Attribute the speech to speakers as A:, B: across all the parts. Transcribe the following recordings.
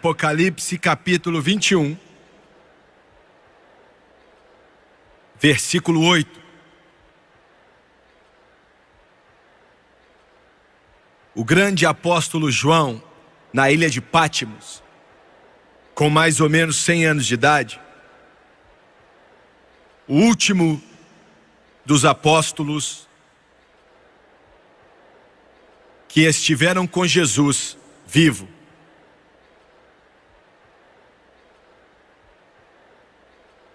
A: Apocalipse capítulo 21, versículo 8. O grande apóstolo João, na ilha de Pátimos, com mais ou menos 100 anos de idade, o último dos apóstolos que estiveram com Jesus vivo.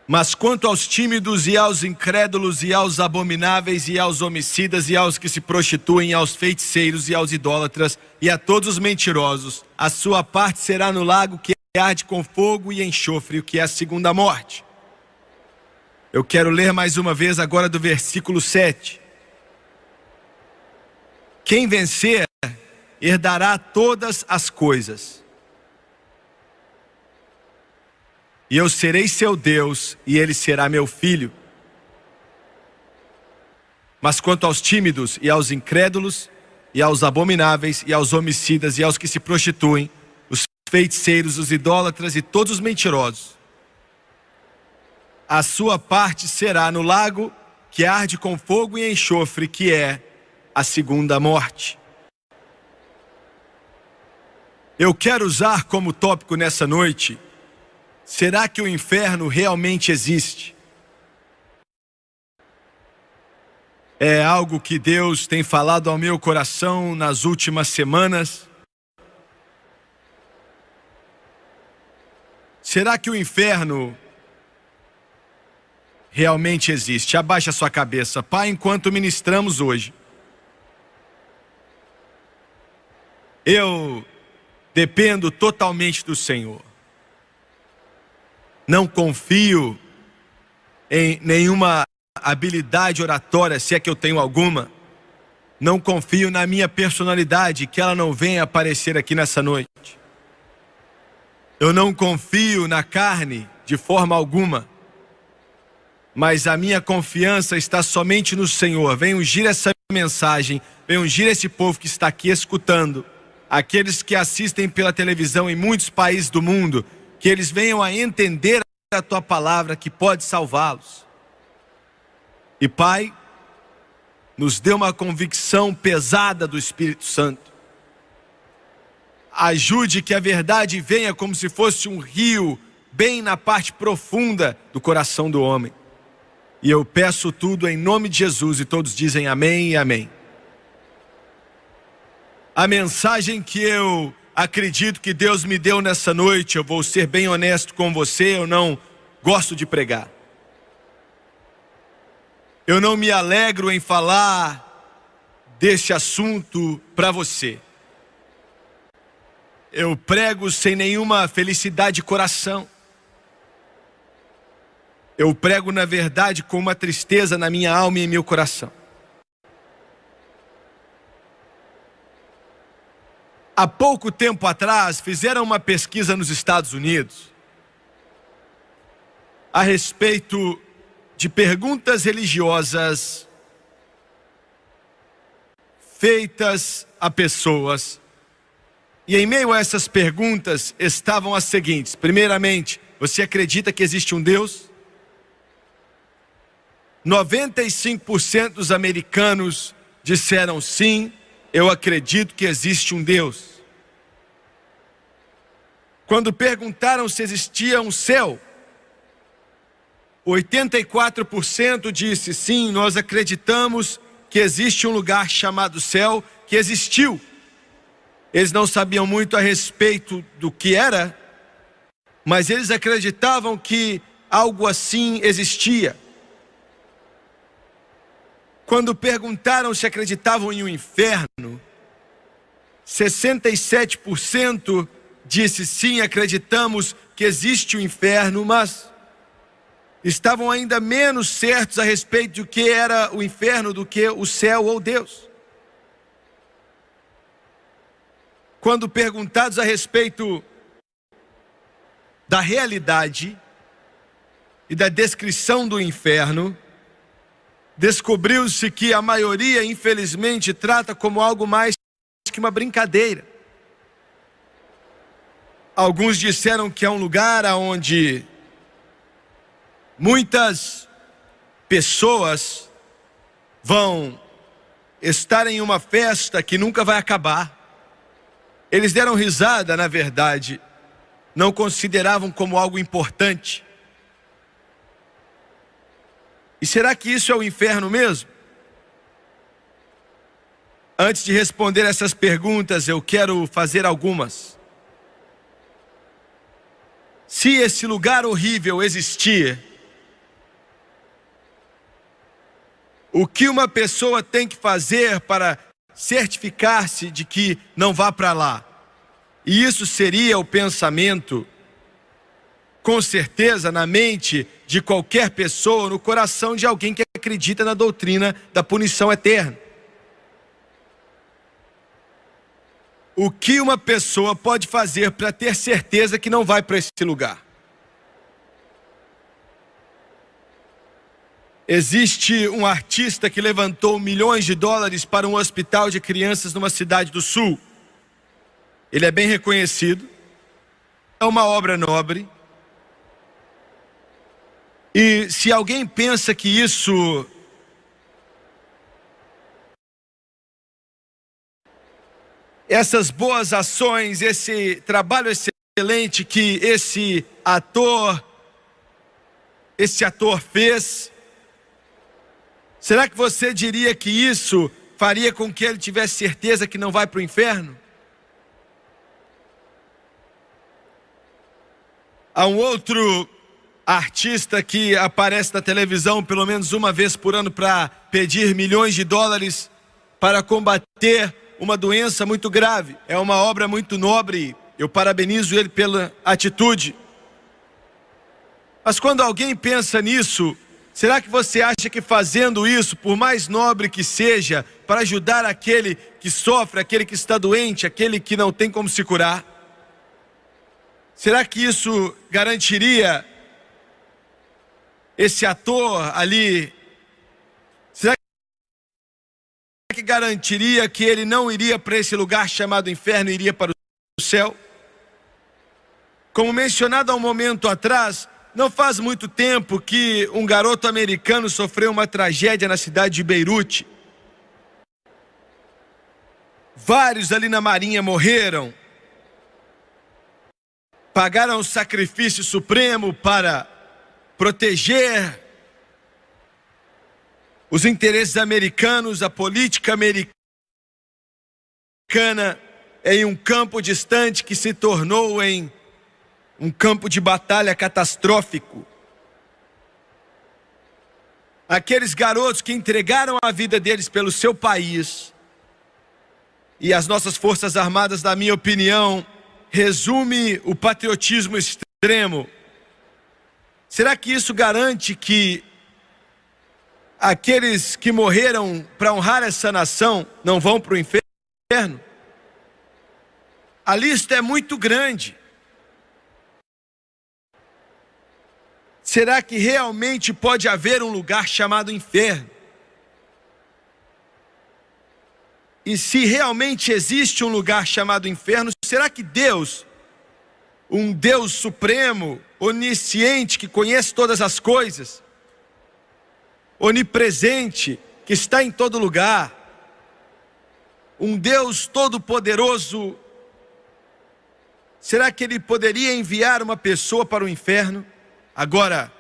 A: Mas quanto aos tímidos e aos incrédulos e aos abomináveis e aos homicidas e aos que se prostituem, e aos feiticeiros e aos idólatras e a todos os mentirosos, a sua parte será no lago que arde com fogo e enxofre, o que é a segunda morte. Eu quero ler mais uma vez agora do versículo 7. Quem vencer herdará todas as coisas, e eu serei seu Deus, e ele será meu filho. Mas quanto aos tímidos e aos incrédulos, e aos abomináveis, e aos homicidas, e aos que se prostituem, os feiticeiros, os idólatras e todos os mentirosos, a sua parte será no lago que arde com fogo e enxofre, que é a segunda morte. Eu quero usar como tópico nessa noite: será que o inferno realmente existe? É algo que Deus tem falado ao meu coração nas últimas semanas. Será que o inferno realmente existe? Abaixa sua cabeça, Pai, enquanto ministramos hoje. Eu dependo totalmente do Senhor. Não confio em nenhuma habilidade oratória, se é que eu tenho alguma. Não confio na minha personalidade, que ela não venha aparecer aqui nessa noite. Eu não confio na carne de forma alguma. Mas a minha confiança está somente no Senhor. Vem ungir essa mensagem, vem ungir esse povo que está aqui escutando. Aqueles que assistem pela televisão em muitos países do mundo, que eles venham a entender a Tua palavra que pode salvá-los. E Pai, nos dê uma convicção pesada do Espírito Santo. Ajude que a verdade venha como se fosse um rio, bem na parte profunda do coração do homem. E eu peço tudo em nome de Jesus, e todos dizem amém e amém. A mensagem que eu acredito que Deus me deu nessa noite, eu vou ser bem honesto com você, eu não gosto de pregar. Eu não me alegro em falar desse assunto para você. Eu prego sem nenhuma felicidade de coração. Eu prego, na verdade, com uma tristeza na minha alma e em meu coração. Há pouco tempo atrás, fizeram uma pesquisa nos Estados Unidos a respeito de perguntas religiosas feitas a pessoas. E em meio a essas perguntas estavam as seguintes. Primeiramente, você acredita que existe um Deus? 95% dos americanos disseram sim, eu acredito que existe um Deus. Quando perguntaram se existia um céu, 84% disse sim, nós acreditamos que existe um lugar chamado céu, que existiu. Eles não sabiam muito a respeito do que era, mas eles acreditavam que algo assim existia. Quando perguntaram se acreditavam em um inferno, 67% disse sim, acreditamos que existe o inferno, mas estavam ainda menos certos a respeito do que era o inferno do que o céu ou Deus. Quando perguntados a respeito da realidade e da descrição do inferno, descobriu-se que a maioria, infelizmente, trata como algo mais que uma brincadeira. Alguns disseram que é um lugar onde muitas pessoas vão estar em uma festa que nunca vai acabar. Eles deram risada, na verdade, não consideravam como algo importante. E será que isso é o inferno mesmo? Antes de responder essas perguntas, eu quero fazer algumas. Se esse lugar horrível existir, o que uma pessoa tem que fazer para certificar-se de que não vá para lá? E isso seria o pensamento, com certeza, na mente de qualquer pessoa, no coração de alguém que acredita na doutrina da punição eterna. O que uma pessoa pode fazer para ter certeza que não vai para esse lugar? Existe um artista que levantou milhões de dólares para um hospital de crianças numa cidade do sul. Ele é bem reconhecido, é uma obra nobre. E se alguém pensa que isso essas boas ações, esse trabalho excelente que esse ator fez, será que você diria que isso faria com que ele tivesse certeza que não vai para o inferno? Há um outro artista que aparece na televisão pelo menos uma vez por ano para pedir milhões de dólares para combater uma doença muito grave. É uma obra muito nobre, eu parabenizo ele pela atitude. Mas quando alguém pensa nisso, será que você acha que fazendo isso, por mais nobre que seja, para ajudar aquele que sofre, aquele que está doente, aquele que não tem como se curar, será que isso garantiria esse ator ali? Será que garantiria que ele não iria para esse lugar chamado inferno e iria para o céu? Como mencionado há um momento atrás, não faz muito tempo que um garoto americano sofreu uma tragédia na cidade de Beirute. Vários ali na marinha morreram. Pagaram o sacrifício supremo para proteger os interesses americanos, a política americana em um campo distante que se tornou em um campo de batalha catastrófico. Aqueles garotos que entregaram a vida deles pelo seu país, e as nossas forças armadas, na minha opinião, resume o patriotismo extremo. Será que isso garante que aqueles que morreram para honrar essa nação não vão para o inferno? A lista é muito grande. Será que realmente pode haver um lugar chamado inferno? E se realmente existe um lugar chamado inferno, será que Deus, um Deus supremo, onisciente, que conhece todas as coisas, onipresente, que está em todo lugar, um Deus todo-poderoso, será que Ele poderia enviar uma pessoa para o inferno? Agora,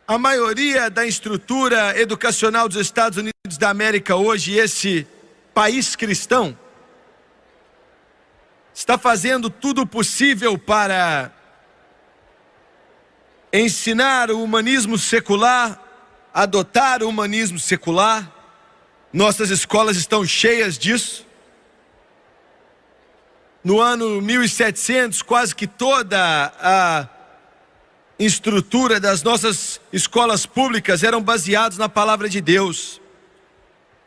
A: a maioria da estrutura educacional dos Estados Unidos da América hoje, esse país cristão, está fazendo tudo o possível para ensinar o humanismo secular, adotar o humanismo secular. Nossas escolas estão cheias disso. No ano 1700, quase que toda a estrutura das nossas escolas públicas eram baseadas na palavra de Deus.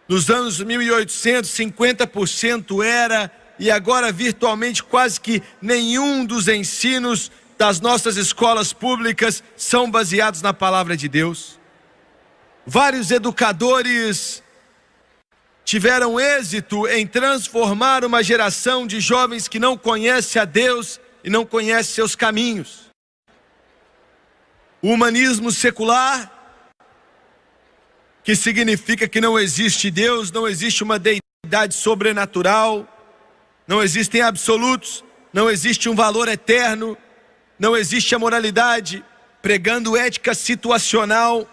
A: Nos anos 1800, 50% era, e agora virtualmente quase que nenhum dos ensinos das nossas escolas públicas são baseados na palavra de Deus. Vários educadores tiveram êxito em transformar uma geração de jovens que não conhece a Deus e não conhece seus caminhos. O humanismo secular, que significa que não existe Deus, não existe uma deidade sobrenatural, não existem absolutos, não existe um valor eterno, não existe a moralidade, pregando ética situacional,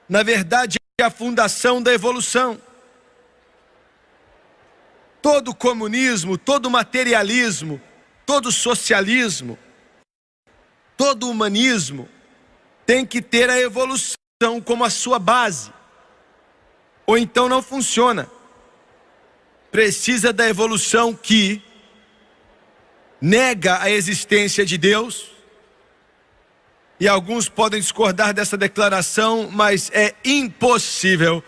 A: na verdade é a fundação da evolução. Todo comunismo, todo materialismo, todo socialismo, todo humanismo tem que ter a evolução como a sua base, ou então não funciona. Precisa da evolução que nega a existência de Deus, e alguns podem discordar dessa declaração, mas é impossível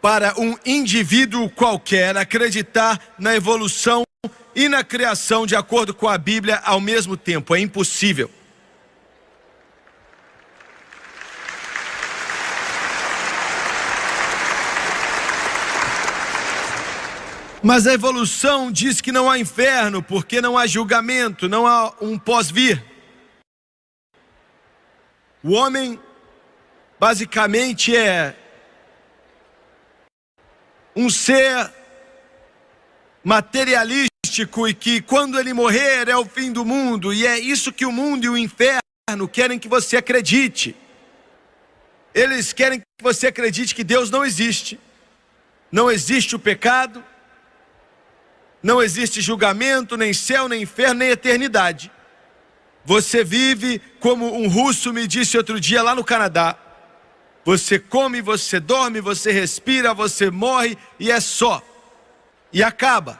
A: para um indivíduo qualquer acreditar na evolução e na criação de acordo com a Bíblia ao mesmo tempo. É impossível. Mas a evolução diz que não há inferno, porque não há julgamento, não há um pós-vir. O homem, basicamente, é um ser materialístico e que, quando ele morrer, é o fim do mundo. E é isso que o mundo e o inferno querem que você acredite. Eles querem que você acredite que Deus não existe. Não existe o pecado. Não existe julgamento, nem céu, nem inferno, nem eternidade. Você vive como um russo me disse outro dia lá no Canadá. Você come, você dorme, você respira, você morre e é só. E acaba.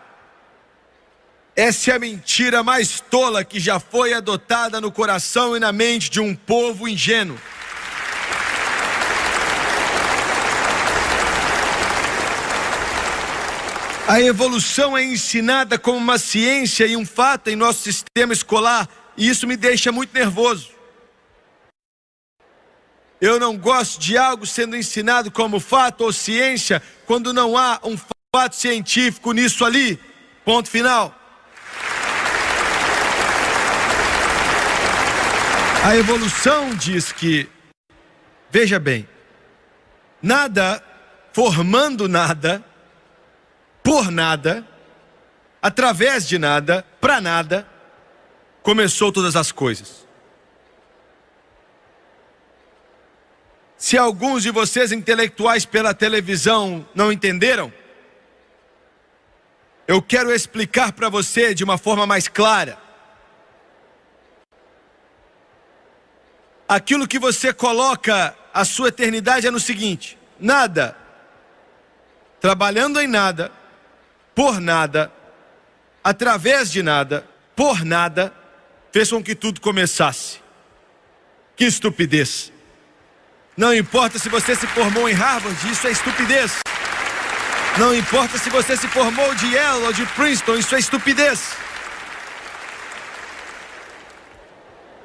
A: Essa é a mentira mais tola que já foi adotada no coração e na mente de um povo ingênuo. A evolução é ensinada como uma ciência e um fato em nosso sistema escolar, e isso me deixa muito nervoso. Eu não gosto de algo sendo ensinado como fato ou ciência quando não há um fato científico nisso ali. Ponto final. A evolução diz que, veja bem, nada formando nada, por nada, através de nada, para nada, começou todas as coisas. Se alguns de vocês intelectuais pela televisão não entenderam, eu quero explicar para você de uma forma mais clara. Aquilo que você coloca a sua eternidade é no seguinte: nada, trabalhando em nada, por nada, através de nada, por nada, fez com que tudo começasse. Que estupidez! Não importa se você se formou em Harvard, isso é estupidez. Não importa se você se formou de Yale ou de Princeton, isso é estupidez.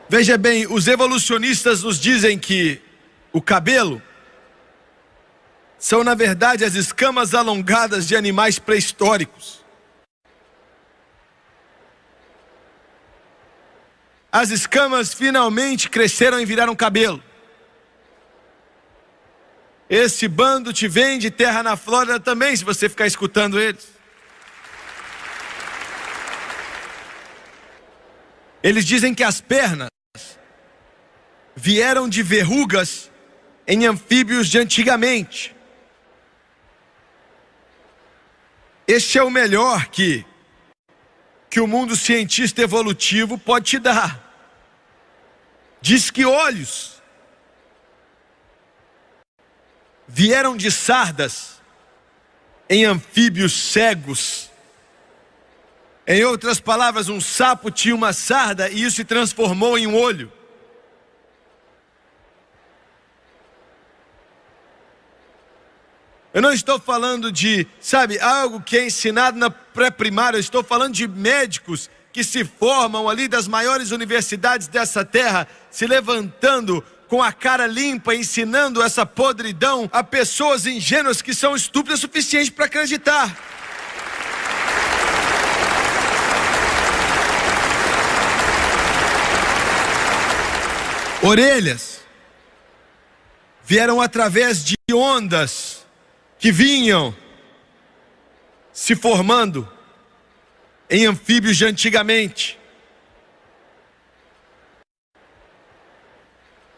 A: Veja bem, os evolucionistas nos dizem que o cabelo são, na verdade, as escamas alongadas de animais pré-históricos. As escamas finalmente cresceram e viraram cabelo. Esse bando te vende terra na Flórida também, se você ficar escutando eles. Eles dizem que as pernas vieram de verrugas em anfíbios de antigamente. Este é o melhor que o mundo cientista evolutivo pode te dar. Diz que olhos vieram de sardas em anfíbios cegos. Em outras palavras, um sapo tinha uma sarda e isso se transformou em um olho. Eu não estou falando de, algo que é ensinado na pré-primária. Eu estou falando de médicos que se formam ali das maiores universidades dessa terra, se levantando com a cara limpa, ensinando essa podridão a pessoas ingênuas que são estúpidas o suficiente para acreditar. Orelhas vieram através de ondas que vinham se formando em anfíbios de antigamente.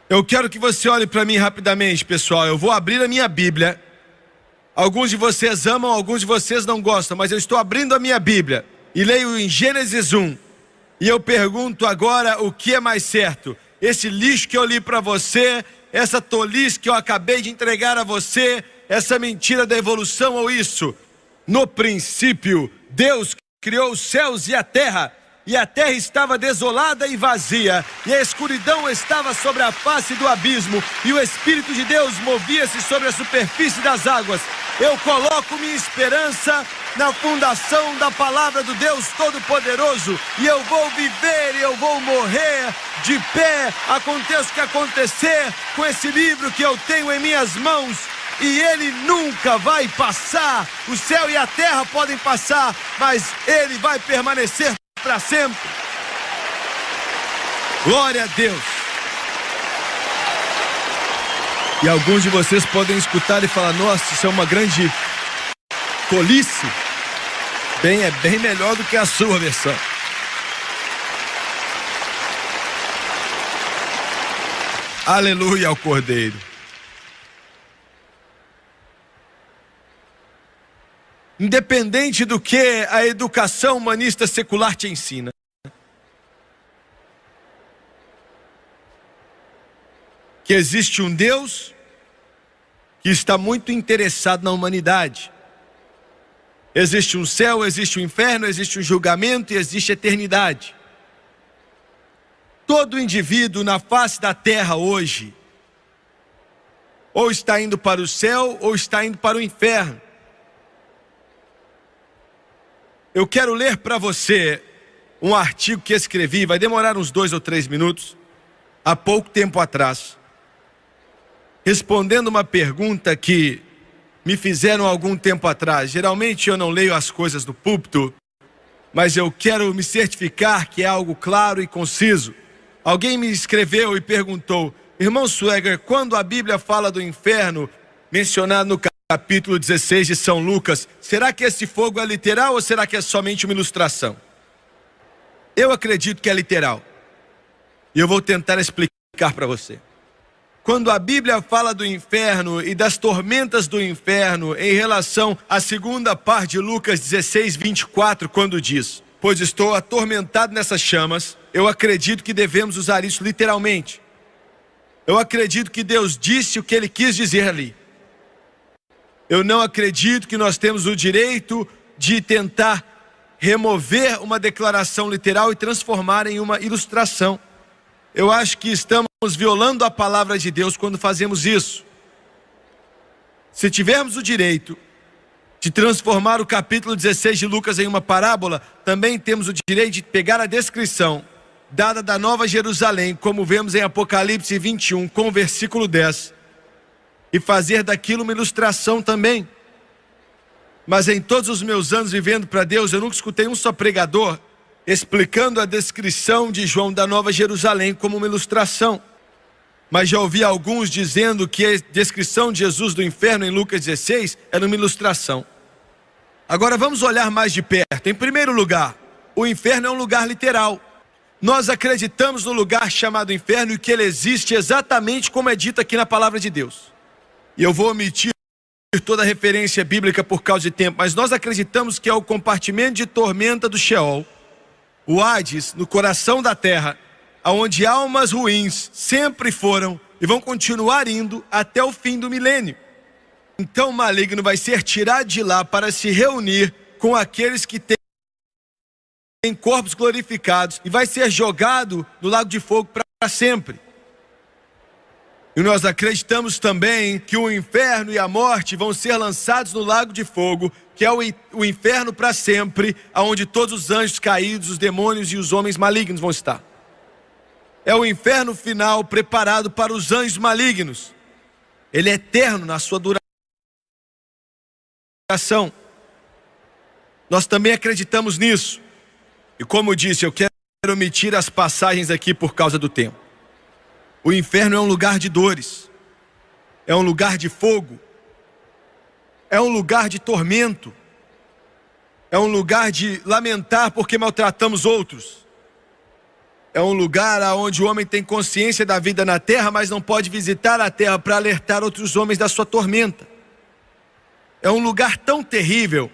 A: Eu quero que você olhe para mim rapidamente, pessoal. Eu vou abrir a minha Bíblia. Alguns de vocês amam, alguns de vocês não gostam, mas eu estou abrindo a minha Bíblia e leio em Gênesis 1. E eu pergunto agora o que é mais certo: esse lixo que eu li para você, essa tolice que eu acabei de entregar a você, essa mentira da evolução, ou isso? No princípio, Deus criou os céus e a terra estava desolada e vazia, e a escuridão estava sobre a face do abismo, e o Espírito de Deus movia-se sobre a superfície das águas. Eu coloco minha esperança na fundação da palavra do Deus Todo-Poderoso, e eu vou viver e eu vou morrer de pé, aconteça o que acontecer, com esse livro que eu tenho em minhas mãos, e ele nunca vai passar. O céu e a terra podem passar, mas ele vai permanecer para sempre. Glória a Deus. E alguns de vocês podem escutar e falar: nossa, isso é uma grande tolice. Bem, é bem melhor do que a sua versão. Aleluia ao Cordeiro. Independente do que a educação humanista secular te ensina, que existe um Deus que está muito interessado na humanidade. Existe um céu, existe um inferno, existe um julgamento e existe eternidade. Todo indivíduo na face da terra hoje ou está indo para o céu ou está indo para o inferno. Eu quero ler para você um artigo que escrevi, vai demorar uns 2 ou 3 minutos, há pouco tempo atrás, respondendo uma pergunta que me fizeram há algum tempo atrás. Geralmente eu não leio as coisas do púlpito, mas eu quero me certificar que é algo claro e conciso. Alguém me escreveu e perguntou: irmão Swagger, quando a Bíblia fala do inferno, mencionado no capítulo 16 de São Lucas, será que esse fogo é literal ou será que é somente uma ilustração? Eu acredito que é literal. E eu vou tentar explicar para você. Quando a Bíblia fala do inferno e das tormentas do inferno em relação à segunda parte de Lucas 16, 24, quando diz: pois estou atormentado nessas chamas, eu acredito que devemos usar isso literalmente. Eu acredito que Deus disse o que Ele quis dizer ali. Eu não acredito que nós temos o direito de tentar remover uma declaração literal e transformar em uma ilustração. Eu acho que estamos violando a palavra de Deus quando fazemos isso. Se tivermos o direito de transformar o capítulo 16 de Lucas em uma parábola, também temos o direito de pegar a descrição dada da Nova Jerusalém, como vemos em Apocalipse 21, com o versículo 10, e fazer daquilo uma ilustração também. Mas em todos os meus anos vivendo para Deus, eu nunca escutei um só pregador explicando a descrição de João da Nova Jerusalém como uma ilustração. Mas já ouvi alguns dizendo que a descrição de Jesus do inferno em Lucas 16 era uma ilustração. Agora vamos olhar mais de perto. Em primeiro lugar, o inferno é um lugar literal. Nós acreditamos no lugar chamado inferno e que ele existe exatamente como é dito aqui na palavra de Deus. E eu vou omitir toda a referência bíblica por causa de tempo, mas nós acreditamos que é o compartimento de tormenta do Sheol, o Hades, no coração da terra, aonde almas ruins sempre foram e vão continuar indo até o fim do milênio. Então o maligno vai ser tirado de lá para se reunir com aqueles que têm corpos glorificados e vai ser jogado no lago de fogo para sempre. E nós acreditamos também que o inferno e a morte vão ser lançados no lago de fogo, que é o inferno para sempre, onde todos os anjos caídos, os demônios e os homens malignos vão estar. é o inferno final preparado para os anjos malignos. Ele é eterno na sua duração. Nós também acreditamos nisso. E como eu disse, eu quero omitir as passagens aqui por causa do tempo. O inferno é um lugar de dores. É um lugar de fogo. É um lugar de tormento. É um lugar de lamentar porque maltratamos outros. É um lugar onde o homem tem consciência da vida na terra, mas não pode visitar a terra para alertar outros homens da sua tormenta. É um lugar tão terrível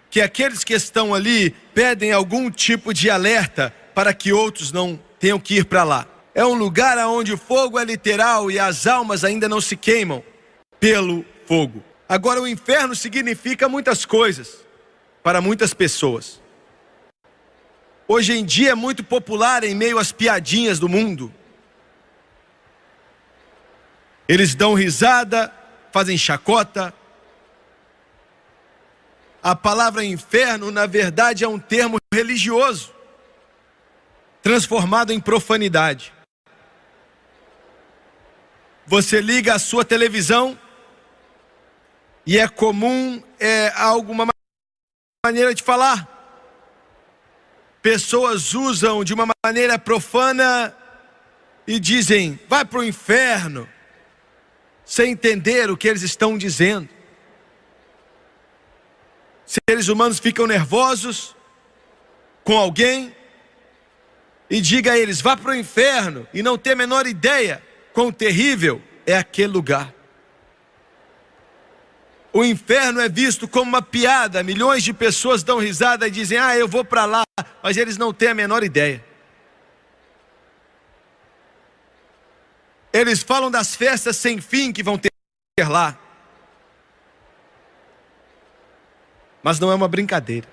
A: que aqueles que estão ali pedem algum tipo de alerta para que outros não tenham que ir para lá. É um lugar onde o fogo é literal e as almas ainda não se queimam pelo fogo. Agora, o inferno significa muitas coisas para muitas pessoas. Hoje em dia é muito popular em meio às piadinhas do mundo. Eles dão risada, fazem chacota. A palavra inferno, na verdade, é um termo religioso, transformado em profanidade. Você liga a sua televisão e é comum, alguma maneira de falar. Pessoas usam de uma maneira profana e dizem, vai para o inferno, sem entender o que eles estão dizendo. Seres humanos ficam nervosos com alguém e diga a eles, vá para o inferno, e não tem a menor ideia quão terrível é aquele lugar. O inferno é visto como uma piada. Milhões de pessoas dão risada e dizem, eu vou para lá, mas eles não têm a menor ideia. Eles falam das festas sem fim que vão ter lá. Mas não é uma brincadeira.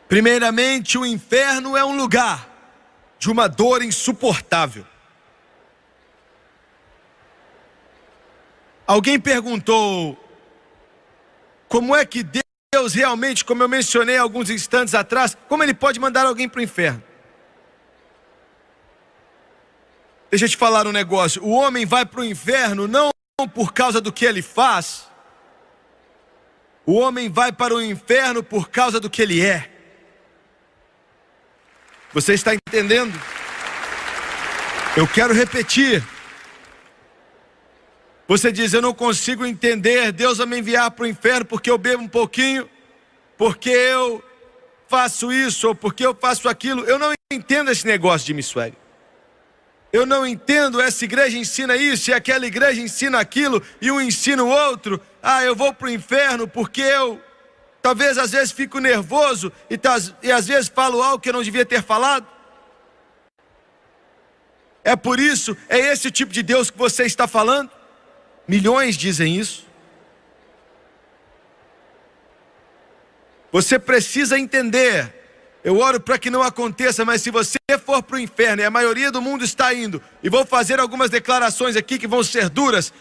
A: Primeiramente, o inferno é um lugar de uma dor insuportável. Alguém perguntou, como é que Deus realmente, como eu mencionei alguns instantes atrás, como Ele pode mandar alguém para o inferno? Deixa eu te falar um negócio, o homem vai para o inferno não por causa do que ele faz, o homem vai para o inferno por causa do que ele é. Você está entendendo? Eu quero repetir. Você diz, eu não consigo entender, Deus vai me enviar para o inferno porque eu bebo um pouquinho, porque eu faço isso, ou porque eu faço aquilo. Eu não entendo esse negócio de mistério. Eu não entendo, essa igreja ensina isso, e aquela igreja ensina aquilo, e um ensina o outro. Eu vou para o inferno porque eu, talvez às vezes fico nervoso, e às vezes falo algo que eu não devia ter falado. É por isso, é esse o tipo de Deus que você está falando? Milhões dizem isso. Você precisa entender. Eu oro para que não aconteça, mas se você for para o inferno, e a maioria do mundo está indo, e vou fazer algumas declarações aqui que vão ser duras,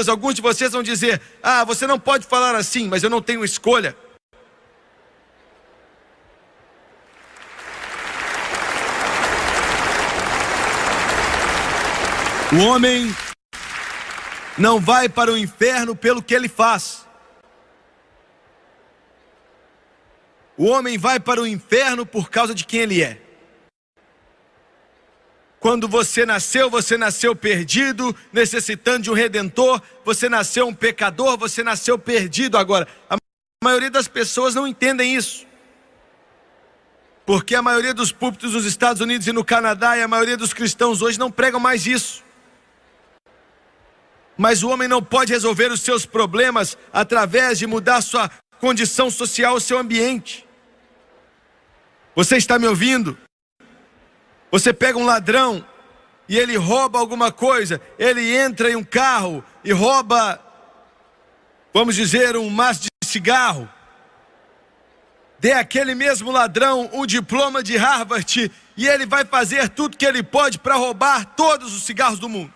A: alguns de vocês vão dizer, você não pode falar assim, mas eu não tenho escolha. O homem não vai para o inferno pelo que ele faz. O homem vai para o inferno por causa de quem ele é. Quando você nasceu perdido, necessitando de um redentor. Você nasceu um pecador, você nasceu perdido. Agora, a maioria das pessoas não entendem isso. Porque a maioria dos púlpitos nos Estados Unidos e no Canadá, e a maioria dos cristãos hoje não pregam mais isso. Mas o homem não pode resolver os seus problemas através de mudar sua condição social, o seu ambiente. Você está me ouvindo? Você pega um ladrão e ele rouba alguma coisa, ele entra em um carro e rouba, vamos dizer, um maço de cigarro. Dê àquele mesmo ladrão um diploma de Harvard e ele vai fazer tudo que ele pode para roubar todos os cigarros do mundo.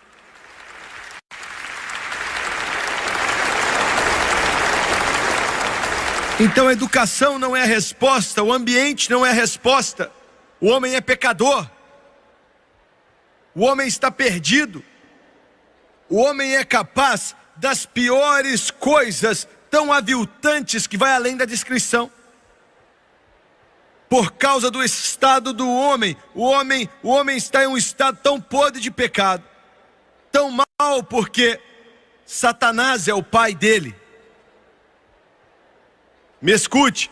A: Então a educação não é a resposta, o ambiente não é a resposta. O homem é pecador. O homem está perdido. O homem é capaz das piores coisas, tão aviltantes que vai além da descrição. Por causa do estado do homem, o homem está em um estado tão podre de pecado, tão mal, porque Satanás é o pai dele. Me escute,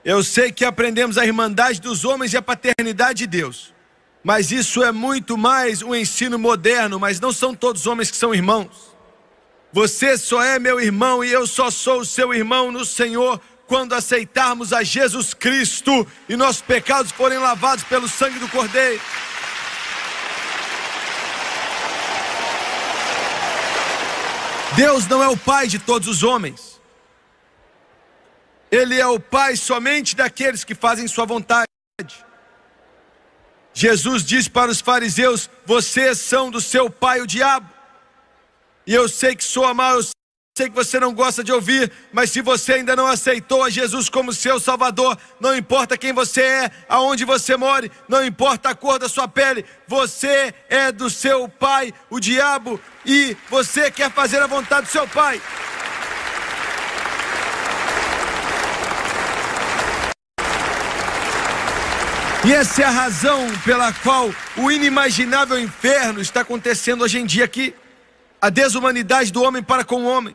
A: eu sei que aprendemos a irmandade dos homens e a paternidade de Deus, mas isso é muito mais um ensino moderno, mas não são todos os homens que são irmãos. Você só é meu irmão e eu só sou o seu irmão no Senhor quando aceitarmos a Jesus Cristo e nossos pecados forem lavados pelo sangue do Cordeiro. Deus não é o pai de todos os homens. Ele é o pai somente daqueles que fazem sua vontade. Jesus disse para os fariseus: vocês são do seu pai o diabo. E eu sei que soa mal, eu sei que você não gosta de ouvir, mas se você ainda não aceitou a Jesus como seu Salvador, não importa quem você é, aonde você mora, não importa a cor da sua pele, você é do seu pai, o diabo, e você quer fazer a vontade do seu pai. E essa é a razão pela qual o inimaginável inferno está acontecendo hoje em dia aqui. A desumanidade do homem para com o homem.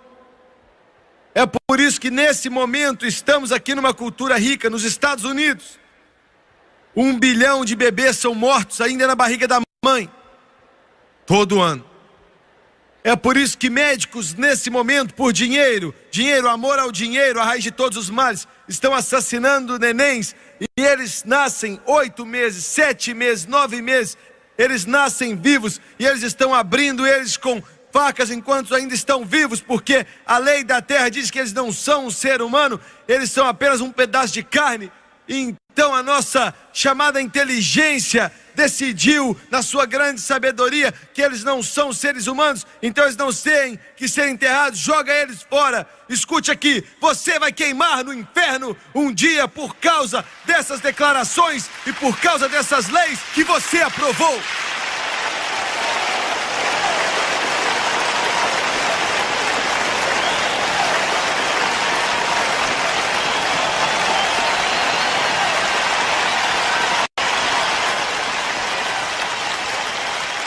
A: É por isso que nesse momento estamos aqui numa cultura rica, nos Estados Unidos. 1 bilhão de bebês são mortos ainda na barriga da mãe, todo ano. É por isso que médicos nesse momento, por dinheiro, amor ao dinheiro, a raiz de todos os males, estão assassinando nenéns, e eles nascem 8 meses, 7 meses, 9 meses, eles nascem vivos, e eles estão abrindo eles com facas enquanto ainda estão vivos, porque a lei da terra diz que eles não são um ser humano, eles são apenas um pedaço de carne. Então a nossa chamada inteligência decidiu, na sua grande sabedoria, que eles não são seres humanos, então eles não têm que ser enterrados, joga eles fora. Escute aqui, você vai queimar no inferno um dia por causa dessas declarações e por causa dessas leis que você aprovou.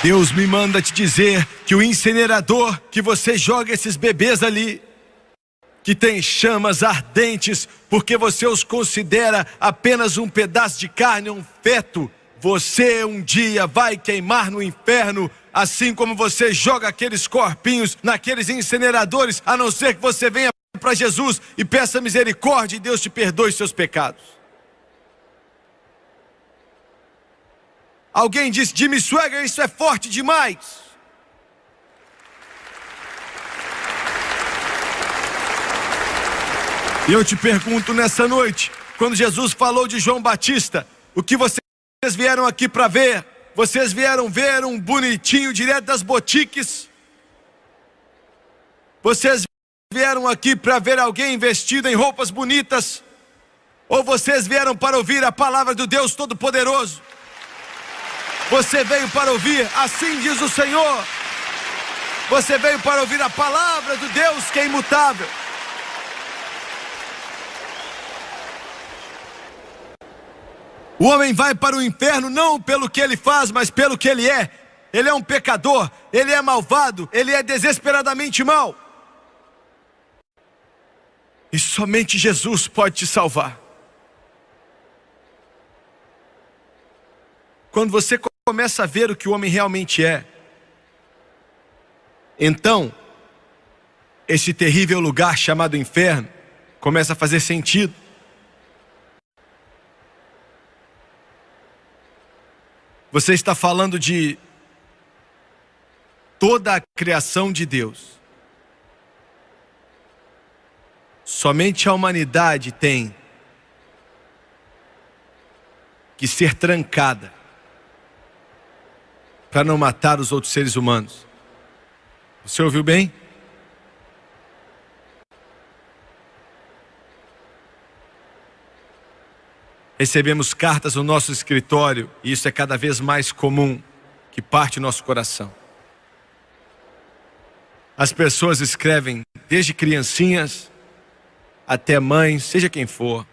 A: Deus me manda te dizer que o incinerador que você joga esses bebês ali, que tem chamas ardentes, porque você os considera apenas um pedaço de carne, um feto, você um dia vai queimar no inferno, assim como você joga aqueles corpinhos naqueles incineradores, a não ser que você venha para Jesus e peça misericórdia e Deus te perdoe seus pecados. Alguém disse: Jimmy Swaggart, isso é forte demais. E eu te pergunto nessa noite, quando Jesus falou de João Batista, o que vocês vieram aqui para ver? Vocês vieram ver um bonitinho direto das boutiques? Vocês vieram aqui para ver alguém vestido em roupas bonitas? Ou vocês vieram para ouvir a palavra do Deus Todo-Poderoso? Você veio para ouvir, assim diz o Senhor. Você veio para ouvir a palavra do Deus que é imutável. O homem vai para o inferno não pelo que ele faz, mas pelo que ele é. Ele é um pecador, ele é malvado, ele é desesperadamente mau. E somente Jesus pode te salvar. Quando você começa a ver o que o homem realmente é, então esse terrível lugar chamado inferno começa a fazer sentido. Você está falando de toda a criação de Deus. Somente a humanidade tem que ser trancada para não matar os outros seres humanos. Você ouviu bem? Recebemos cartas no nosso escritório e isso é cada vez mais comum, que parte o nosso coração. As pessoas escrevem desde criancinhas até mães, seja quem for,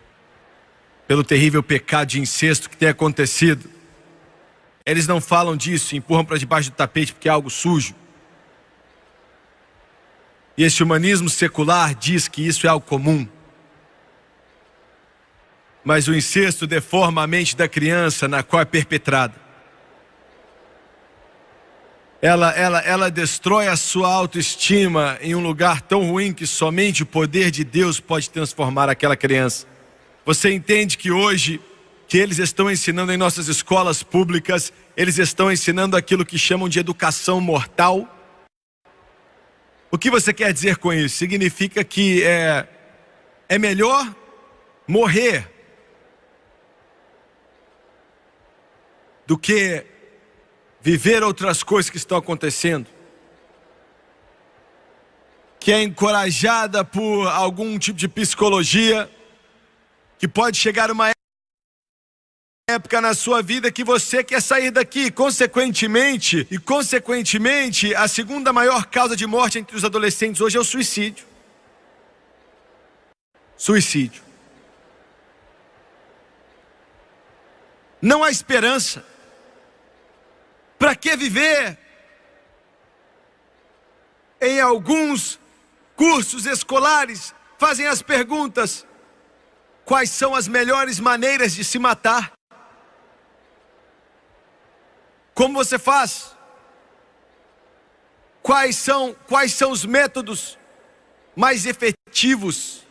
A: pelo terrível pecado de incesto que tem acontecido. Eles não falam disso, empurram para debaixo do tapete porque é algo sujo. E esse humanismo secular diz que isso é algo comum. Mas o incesto deforma a mente da criança na qual é perpetrada. Ela destrói a sua autoestima em um lugar tão ruim que somente o poder de Deus pode transformar aquela criança. Você entende que hoje, que eles estão ensinando em nossas escolas públicas, eles estão ensinando aquilo que chamam de educação mortal? O que você quer dizer com isso? Significa que é melhor morrer do que viver outras coisas que estão acontecendo, que é encorajada por algum tipo de psicologia, que pode chegar uma época na sua vida que você quer sair daqui. Consequentemente, a segunda maior causa de morte entre os adolescentes hoje é o suicídio. Suicídio. Não há esperança. Para que viver? Em alguns cursos escolares fazem as perguntas: quais são as melhores maneiras de se matar? Como você faz? Quais são os métodos mais efetivos?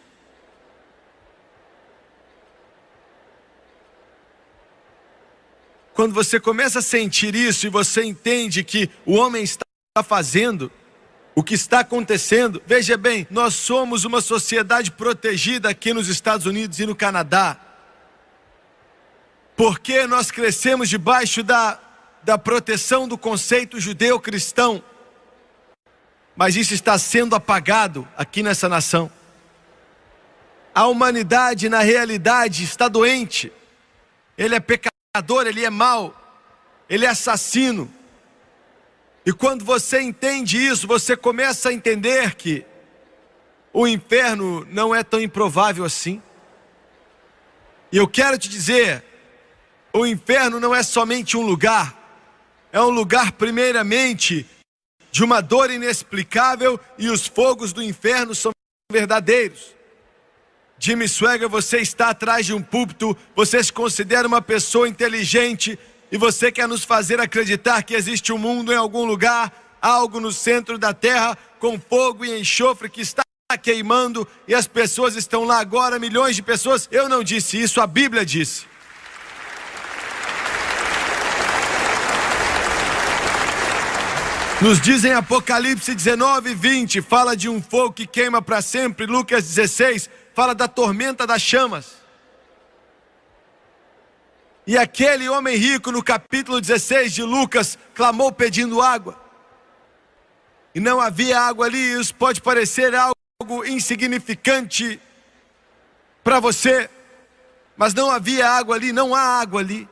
A: Quando você começa a sentir isso e você entende que o homem está fazendo o que está acontecendo, veja bem, nós somos uma sociedade protegida aqui nos Estados Unidos e no Canadá, porque nós crescemos debaixo da proteção do conceito judeu-cristão, mas isso está sendo apagado aqui nessa nação. A humanidade, na realidade, está doente. Ele é pecador, ele é mau, ele é assassino. E quando você entende isso, você começa a entender que o inferno não é tão improvável assim. E eu quero te dizer, o inferno não é somente um lugar, é um lugar primeiramente de uma dor inexplicável, e os fogos do inferno são verdadeiros. Jimmy Swaggart, você está atrás de um púlpito, você se considera uma pessoa inteligente e você quer nos fazer acreditar que existe um mundo em algum lugar, algo no centro da terra, com fogo e enxofre que está queimando e as pessoas estão lá agora, milhões de pessoas. Eu não disse isso, a Bíblia disse. Nos dizem Apocalipse 19:20, fala de um fogo que queima para sempre. Lucas 16 fala da tormenta das chamas. E aquele homem rico no capítulo 16 de Lucas clamou pedindo água. E não havia água ali. Isso pode parecer algo insignificante para você, mas não havia água ali, não há água ali.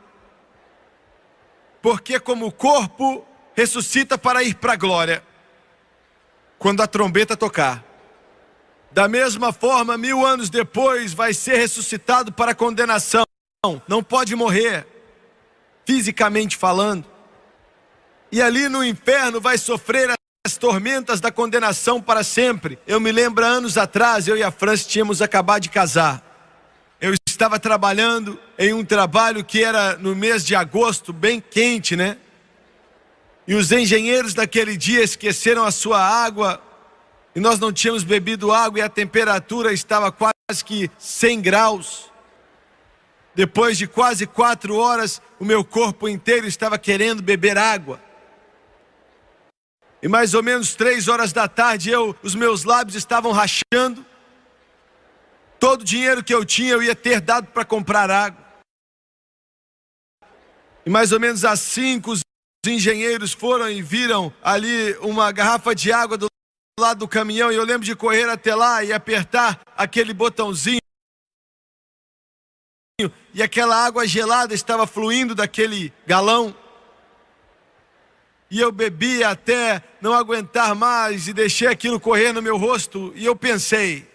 A: Porque como o corpo ressuscita para ir para a glória, quando a trombeta tocar, da mesma forma, 1000 anos depois, vai ser ressuscitado para a condenação. Não pode morrer, fisicamente falando. E ali no inferno vai sofrer as tormentas da condenação para sempre. Eu me lembro, anos atrás, eu e a França tínhamos acabado de casar. Eu estava trabalhando em um trabalho que era no mês de agosto, bem quente, né? E os engenheiros daquele dia esqueceram a sua água, e nós não tínhamos bebido água, e a temperatura estava quase que 100 graus. Depois de quase 4 horas, o meu corpo inteiro estava querendo beber água. E mais ou menos 3 horas da tarde, os meus lábios estavam rachando. Todo o dinheiro que eu tinha, eu ia ter dado para comprar água. E mais ou menos às 5, os engenheiros foram e viram ali uma garrafa de água do lado do caminhão, e eu lembro de correr até lá e apertar aquele botãozinho e aquela água gelada estava fluindo daquele galão. E eu bebi até não aguentar mais e deixei aquilo correr no meu rosto. E eu pensei,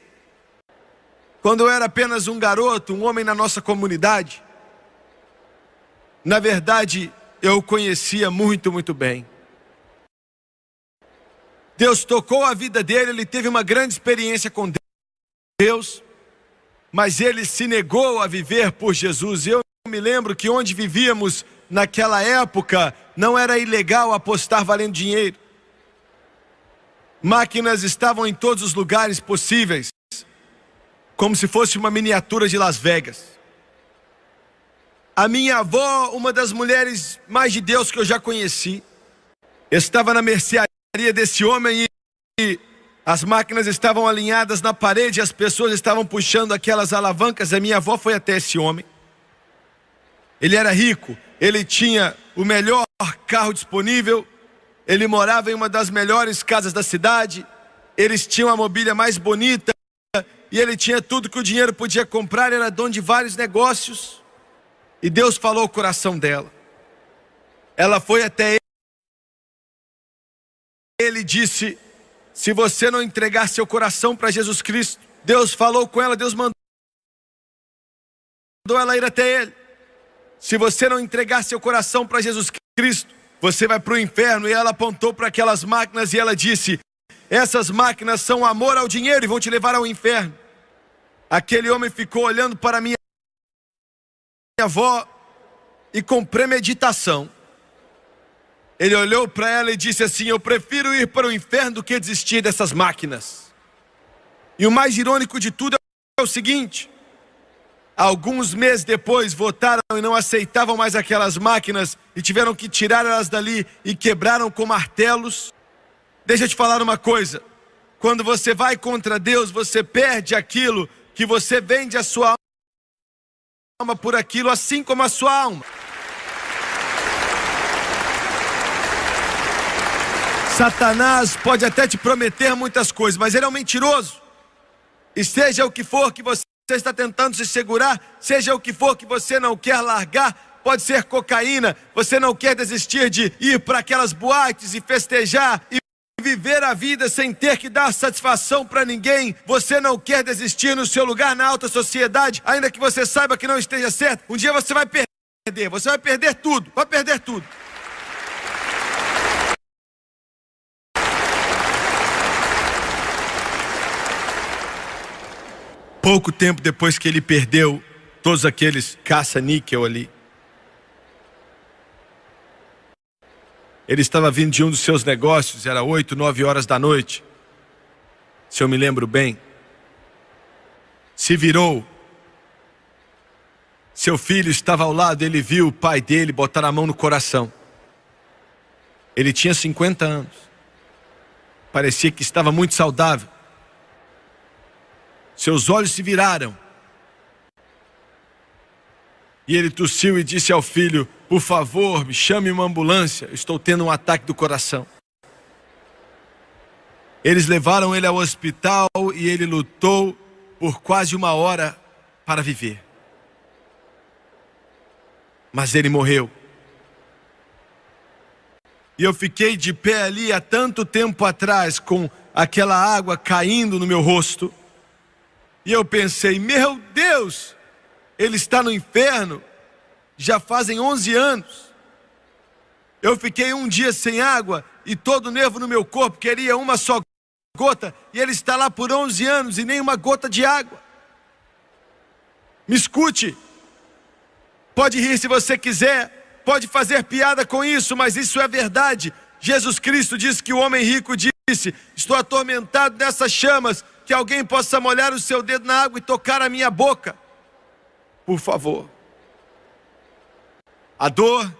A: quando eu era apenas um garoto, um homem na nossa comunidade, na verdade, eu o conhecia muito, muito bem. Deus tocou a vida dele, ele teve uma grande experiência com Deus, mas ele se negou a viver por Jesus. Eu me lembro que onde vivíamos naquela época, não era ilegal apostar valendo dinheiro. Máquinas estavam em todos os lugares possíveis, como se fosse uma miniatura de Las Vegas. A minha avó, uma das mulheres mais de Deus que eu já conheci, estava na mercearia desse homem e as máquinas estavam alinhadas na parede, as pessoas estavam puxando aquelas alavancas. A minha avó foi até esse homem. Ele era rico, ele tinha o melhor carro disponível, ele morava em uma das melhores casas da cidade, eles tinham a mobília mais bonita e ele tinha tudo que o dinheiro podia comprar, era dono de vários negócios. E Deus falou ao coração dela. Ela foi até ele e disse: se você não entregar seu coração para Jesus Cristo, Deus falou com ela, Deus mandou ela ir até ele. Se você não entregar seu coração para Jesus Cristo, você vai para o inferno. E ela apontou para aquelas máquinas e ela disse: essas máquinas são amor ao dinheiro e vão te levar ao inferno. Aquele homem ficou olhando para minha avó e com premeditação, ele olhou para ela e disse assim: eu prefiro ir para o inferno do que desistir dessas máquinas. E o mais irônico de tudo é o seguinte: alguns meses depois votaram e não aceitavam mais aquelas máquinas e tiveram que tirar elas dali e quebraram com martelos. Deixa eu te falar uma coisa: quando você vai contra Deus, você perde aquilo que você vende a sua alma por aquilo, assim como a sua alma. Satanás pode até te prometer muitas coisas, mas ele é um mentiroso. E seja o que for que você está tentando se segurar, seja o que for que você não quer largar, pode ser cocaína, você não quer desistir de ir para aquelas boates e festejar e viver a vida sem ter que dar satisfação para ninguém. Você não quer desistir no seu lugar na alta sociedade, ainda que você saiba que não esteja certo. Um dia você vai perder tudo, vai perder tudo. Pouco tempo depois que ele perdeu todos aqueles caça-níquel ali, ele estava vindo de um dos seus negócios, era 8, 9 horas da noite, se eu me lembro bem. Se virou, seu filho estava ao lado, ele viu o pai dele botar a mão no coração. Ele tinha 50 anos, parecia que estava muito saudável. Seus olhos se viraram. E ele tossiu e disse ao filho: por favor, me chame uma ambulância, estou tendo um ataque do coração. Eles levaram ele ao hospital e ele lutou por quase 1 hora para viver. Mas ele morreu. E eu fiquei de pé ali há tanto tempo atrás, com aquela água caindo no meu rosto. E eu pensei: meu Deus, ele está no inferno, já fazem 11 anos. Eu fiquei um dia sem água e todo o nervo no meu corpo queria uma só gota, e ele está lá por 11 anos e nem uma gota de água. Me escute, pode rir se você quiser, pode fazer piada com isso, mas isso é verdade. Jesus Cristo disse que o homem rico disse: estou atormentado nessas chamas, que alguém possa molhar o seu dedo na água e tocar a minha boca. Por favor. A dor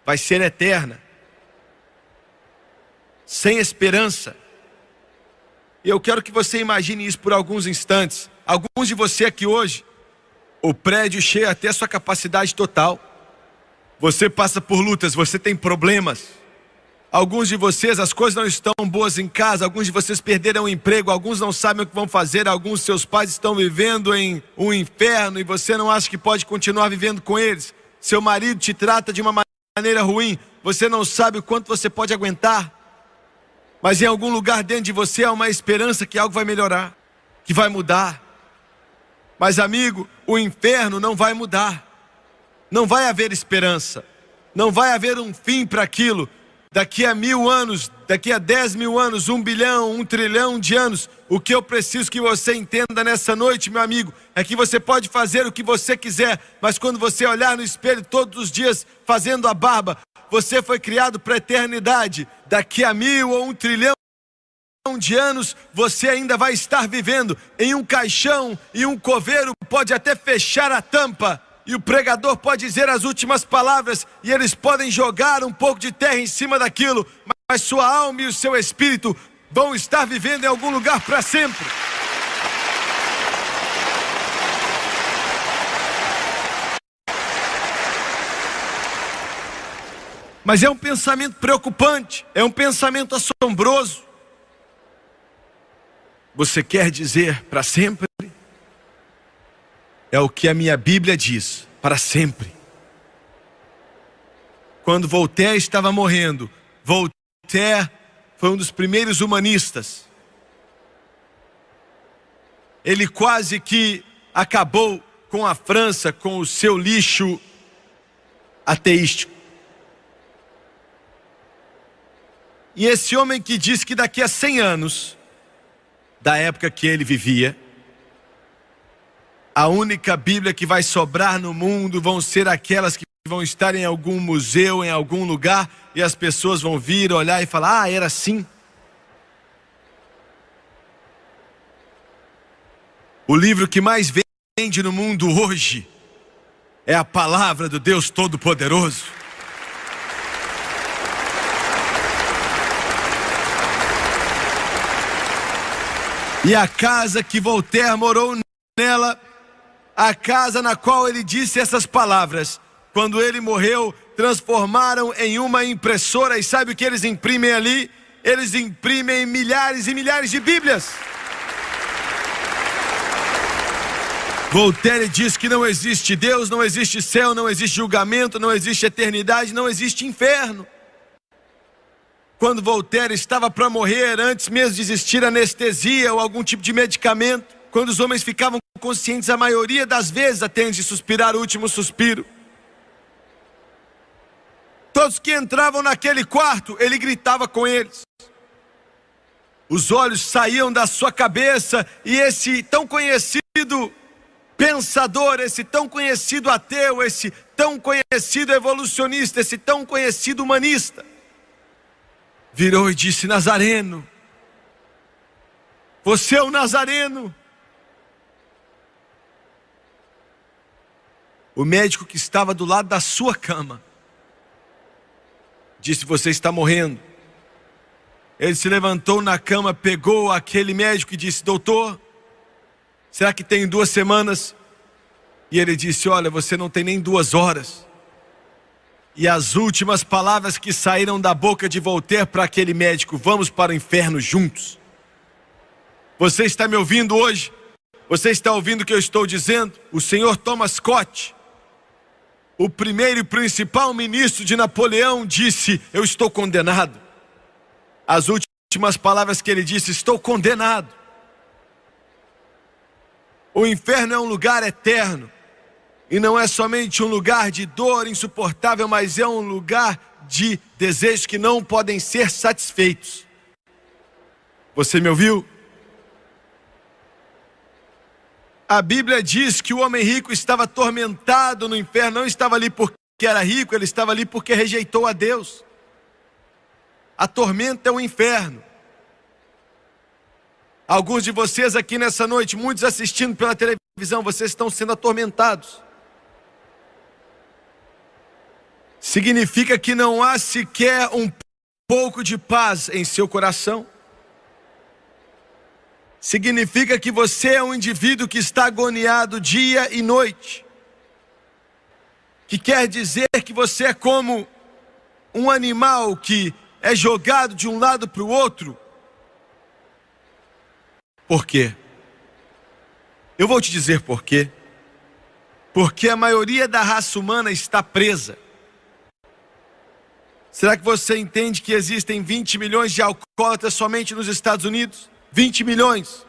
A: vai ser eterna, sem esperança. E eu quero que você imagine isso por alguns instantes. Alguns de você aqui hoje, o prédio cheio até a sua capacidade total. Você passa por lutas, você tem problemas. Alguns de vocês, as coisas não estão boas em casa, alguns de vocês perderam o emprego, alguns não sabem o que vão fazer, alguns de seus pais estão vivendo em um inferno e você não acha que pode continuar vivendo com eles. Seu marido te trata de uma maneira ruim, você não sabe o quanto você pode aguentar. Mas em algum lugar dentro de você há uma esperança que algo vai melhorar, que vai mudar. Mas amigo, o inferno não vai mudar. Não vai haver esperança. Não vai haver um fim para aquilo. Daqui a 1000 anos, daqui a 10 mil anos, 1 bilhão, 1 trilhão de anos, o que eu preciso que você entenda nessa noite, meu amigo, é que você pode fazer o que você quiser, mas quando você olhar no espelho todos os dias fazendo a barba, você foi criado para a eternidade. Daqui a 1000 ou 1 trilhão de anos, você ainda vai estar vivendo em um caixão e um coveiro pode até fechar a tampa. E o pregador pode dizer as últimas palavras e eles podem jogar um pouco de terra em cima daquilo, mas sua alma e o seu espírito vão estar vivendo em algum lugar para sempre. Mas é um pensamento preocupante, é um pensamento assombroso. Você quer dizer para sempre? É o que a minha Bíblia diz, para sempre. Quando Voltaire estava morrendo, Voltaire foi um dos primeiros humanistas. Ele quase que acabou com a França, com o seu lixo ateístico. E esse homem que diz que daqui a 100 anos, da época que ele vivia, a única Bíblia que vai sobrar no mundo vão ser aquelas que vão estar em algum museu, em algum lugar, e as pessoas vão vir, olhar e falar, era assim. O livro que mais vende no mundo hoje é a palavra do Deus Todo-Poderoso. E a casa que Voltaire morou nela, a casa na qual ele disse essas palavras, quando ele morreu, transformaram em uma impressora. E sabe o que eles imprimem ali? Eles imprimem milhares e milhares de Bíblias. Voltaire diz que não existe Deus, não existe céu, não existe julgamento, não existe eternidade, não existe inferno. Quando Voltaire estava para morrer, antes mesmo de existir anestesia ou algum tipo de medicamento, quando os homens ficavam conscientes, a maioria das vezes até antes de suspirar o último suspiro, todos que entravam naquele quarto, ele gritava com eles. Os olhos saíam da sua cabeça e esse tão conhecido pensador, esse tão conhecido ateu, esse tão conhecido evolucionista, esse tão conhecido humanista, virou e disse, Nazareno, você é o Nazareno. O médico que estava do lado da sua cama disse, você está morrendo. Ele se levantou na cama, pegou aquele médico e disse, doutor, será que tem 2 semanas? E ele disse, olha, você não tem nem 2 horas. E as últimas palavras que saíram da boca de Voltaire para aquele médico, vamos para o inferno juntos. Você está me ouvindo hoje? Você está ouvindo o que eu estou dizendo? O senhor Thomas Scott, o primeiro e principal ministro de Napoleão, disse, eu estou condenado. As últimas palavras que ele disse, estou condenado. O inferno é um lugar eterno. E não é somente um lugar de dor insuportável, mas é um lugar de desejos que não podem ser satisfeitos. Você me ouviu? A Bíblia diz que o homem rico estava atormentado no inferno, não estava ali porque era rico, ele estava ali porque rejeitou a Deus. A tormenta é o inferno. Alguns de vocês aqui nessa noite, muitos assistindo pela televisão, vocês estão sendo atormentados. Significa que não há sequer um pouco de paz em seu coração. Significa que você é um indivíduo que está agoniado dia e noite. Que quer dizer que você é como um animal que é jogado de um lado para o outro. Por quê? Eu vou te dizer por quê. Porque a maioria da raça humana está presa. Será que você entende que existem 20 milhões de alcoólatras somente nos Estados Unidos? 20 milhões.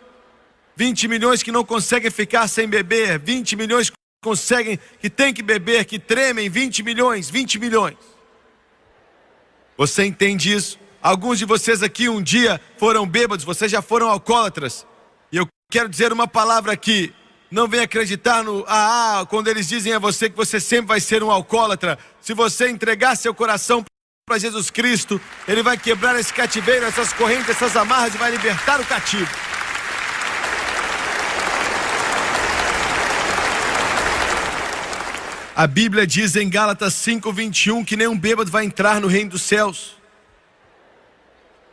A: 20 milhões que não conseguem ficar sem beber. 20 milhões que conseguem, que têm que beber, que tremem. 20 milhões, 20 milhões. Você entende isso? Alguns de vocês aqui um dia foram bêbados, vocês já foram alcoólatras. E eu quero dizer uma palavra aqui. Não venha acreditar no quando eles dizem a você que você sempre vai ser um alcoólatra. Se você entregar seu coração para Jesus Cristo, Ele vai quebrar esse cativeiro, essas correntes, essas amarras e vai libertar o cativo. A Bíblia diz em Gálatas 5:21 que nenhum bêbado vai entrar no reino dos céus.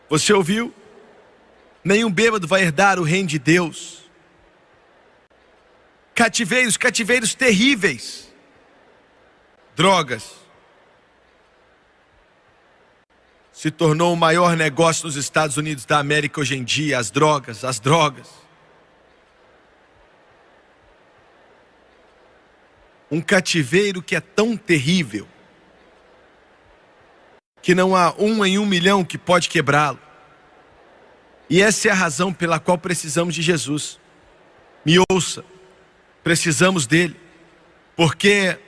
A: Você ouviu? Nenhum bêbado vai herdar o reino de Deus. Cativeiros terríveis. Drogas. Se tornou o maior negócio nos Estados Unidos da América hoje em dia, as drogas. Um cativeiro que é tão terrível que não há 1 em 1 milhão que pode quebrá-lo. E essa é a razão pela qual precisamos de Jesus. Me ouça. Precisamos dele, porque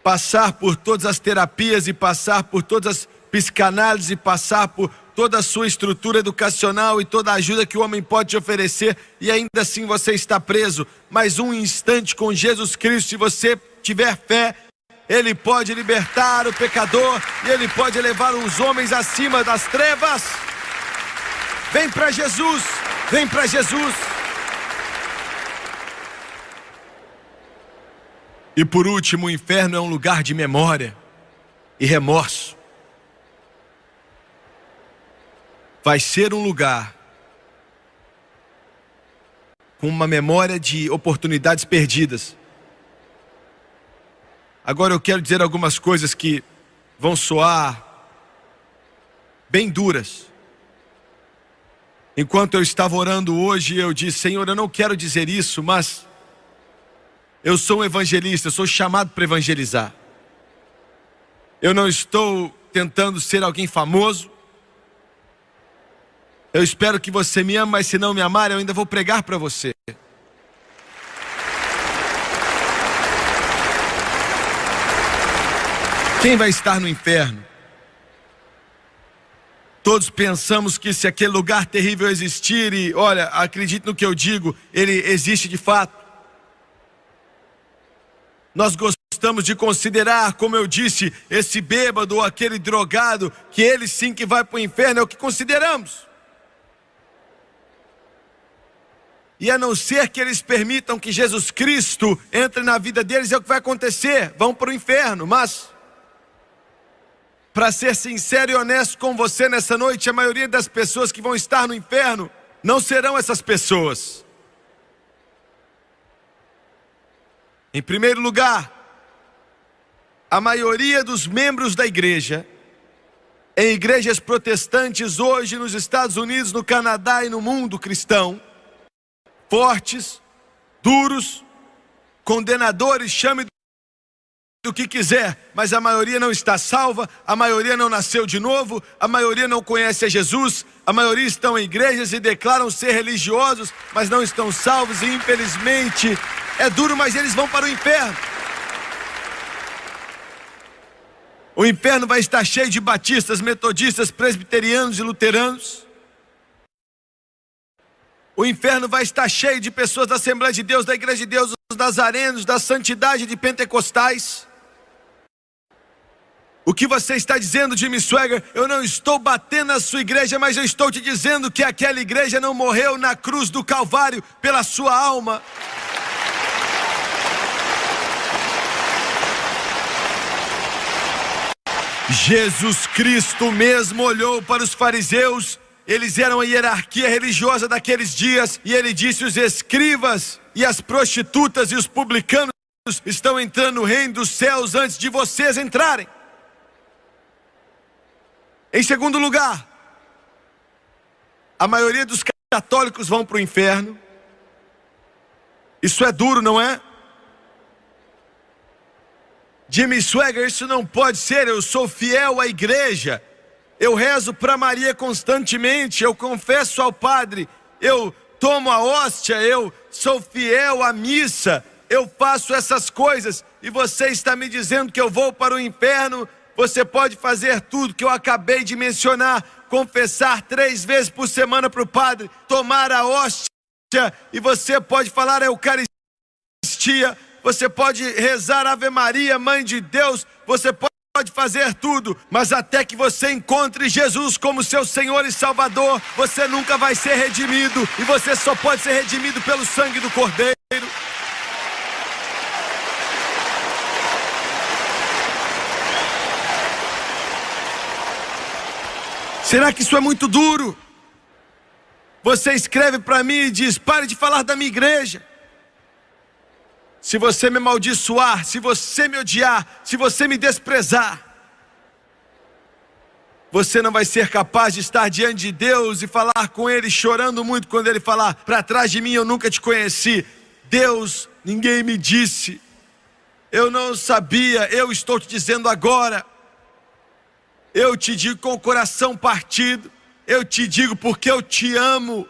A: passar por todas as terapias e passar por todas as psicanálises e passar por toda a sua estrutura educacional e toda a ajuda que o homem pode te oferecer e ainda assim você está preso, mas um instante com Jesus Cristo, se você tiver fé, Ele pode libertar o pecador e Ele pode levar os homens acima das trevas. Vem para Jesus, vem para Jesus. E por último, o inferno é um lugar de memória e remorso. Vai ser um lugar com uma memória de oportunidades perdidas. Agora eu quero dizer algumas coisas que vão soar bem duras. Enquanto eu estava orando hoje, eu disse: Senhor, eu não quero dizer isso, mas eu sou um evangelista, eu sou chamado para evangelizar. Eu não estou tentando ser alguém famoso. Eu espero que você me ame, mas se não me amar, eu ainda vou pregar para você. Quem vai estar no inferno? Todos pensamos que se aquele lugar terrível existir, e olha, acredite no que eu digo, ele existe de fato. Nós gostamos de considerar, como eu disse, esse bêbado ou aquele drogado, que ele sim que vai para o inferno, é o que consideramos. E a não ser que eles permitam que Jesus Cristo entre na vida deles, é o que vai acontecer, vão para o inferno. Mas, para ser sincero e honesto com você nessa noite, a maioria das pessoas que vão estar no inferno não serão essas pessoas. Em primeiro lugar, a maioria dos membros da igreja, em igrejas protestantes hoje nos Estados Unidos, no Canadá e no mundo cristão, fortes, duros, condenadores, chame do que quiser, mas a maioria não está salva, a maioria não nasceu de novo, a maioria não conhece a Jesus, a maioria estão em igrejas e declaram ser religiosos, mas não estão salvos e infelizmente é duro, mas eles vão para o inferno. O inferno vai estar cheio de batistas, metodistas, presbiterianos e luteranos. O inferno vai estar cheio de pessoas da Assembleia de Deus, da Igreja de Deus, dos nazarenos, da santidade de pentecostais. O que você está dizendo, Jimmy Swaggart? Eu não estou batendo na sua igreja, mas eu estou te dizendo que aquela igreja não morreu na cruz do Calvário pela sua alma. Jesus Cristo mesmo olhou para os fariseus. Eles eram a hierarquia religiosa daqueles dias, e ele disse: os escribas e as prostitutas e os publicanos estão entrando no reino dos céus antes de vocês entrarem. Em segundo lugar, a maioria dos católicos vão para o inferno. Isso é duro, não é? Jimmy Swaggart, isso não pode ser. Eu sou fiel à igreja. Eu rezo para Maria constantemente. Eu confesso ao Padre. Eu tomo a hóstia. Eu sou fiel à missa. Eu faço essas coisas. E você está me dizendo que eu vou para o inferno? Você pode fazer tudo que eu acabei de mencionar. Confessar 3 vezes por semana para o Padre. Tomar a hóstia. E você pode falar a Eucaristia. Você pode rezar Ave Maria, Mãe de Deus. Você pode fazer tudo. Mas até que você encontre Jesus como seu Senhor e Salvador, você nunca vai ser redimido. E você só pode ser redimido pelo sangue do Cordeiro. Será que isso é muito duro? Você escreve para mim e diz: pare de falar da minha igreja. Se você me amaldiçoar, se você me odiar, se você me desprezar, você não vai ser capaz de estar diante de Deus e falar com Ele, chorando muito quando Ele falar: para trás de mim eu nunca te conheci. Deus, ninguém me disse, eu não sabia, eu estou te dizendo agora. Eu te digo com o coração partido, eu te digo porque eu te amo.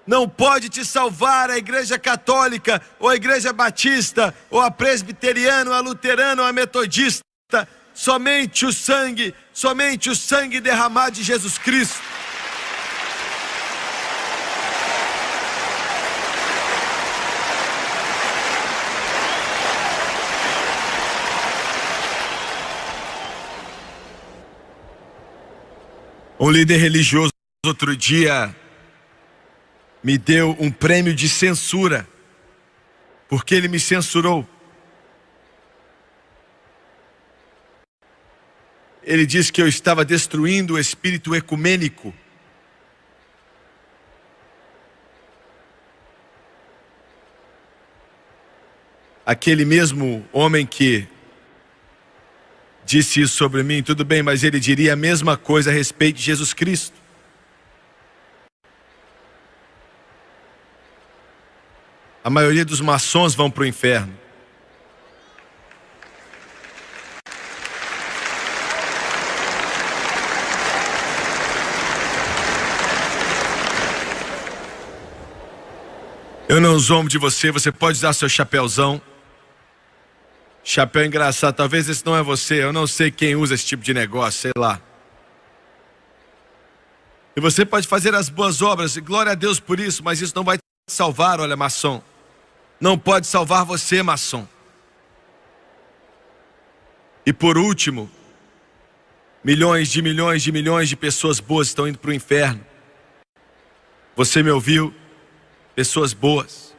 A: Não pode te salvar a igreja católica, ou a igreja batista, ou a presbiteriana, ou a luterana, ou a metodista. Somente o sangue derramado de Jesus Cristo. Um líder religioso outro dia me deu um prêmio de censura, porque ele me censurou. Ele disse que eu estava destruindo o espírito ecumênico. Aquele mesmo homem que disse isso sobre mim, tudo bem, mas ele diria a mesma coisa a respeito de Jesus Cristo. A maioria dos maçons vão para o inferno. Eu não zombo de você, você pode usar seu chapéuzão. Chapéu engraçado, talvez esse não é você, eu não sei quem usa esse tipo de negócio, sei lá. E você pode fazer as boas obras, e glória a Deus por isso, mas isso não vai te salvar, olha, maçom. Não pode salvar você, maçom. E por último, milhões de pessoas boas estão indo para o inferno. Você me ouviu? Pessoas boas.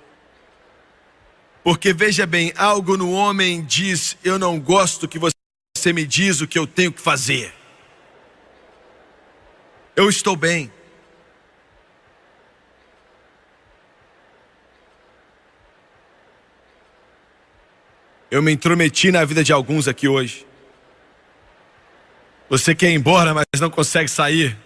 A: Porque veja bem, algo no homem diz: eu não gosto que você me diz o que eu tenho que fazer. Eu estou bem. Eu me intrometi na vida de alguns aqui hoje. Você quer ir embora, mas não consegue sair.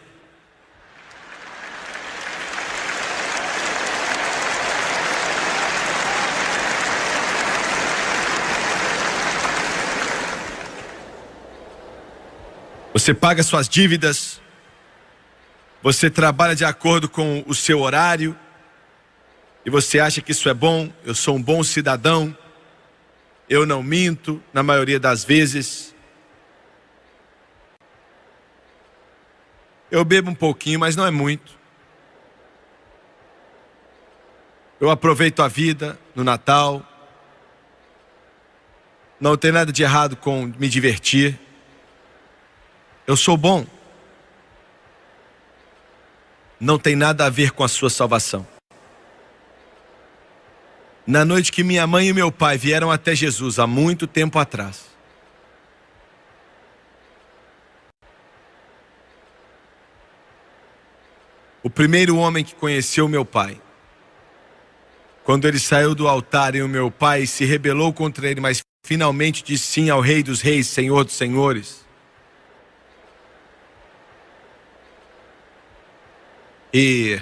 A: Você paga suas dívidas, você trabalha de acordo com o seu horário, e você acha que isso é bom. Eu sou um bom cidadão, eu não minto na maioria das vezes. Eu bebo um pouquinho, mas não é muito. Eu aproveito a vida no Natal. Não tem nada de errado com me divertir. Eu sou bom. Não tem nada a ver com a sua salvação. Na noite que minha mãe e meu pai vieram até Jesus, há muito tempo atrás, o primeiro homem que conheceu meu pai, quando ele saiu do altar e o meu pai se rebelou contra ele, mas finalmente disse sim ao Rei dos Reis, Senhor dos Senhores, E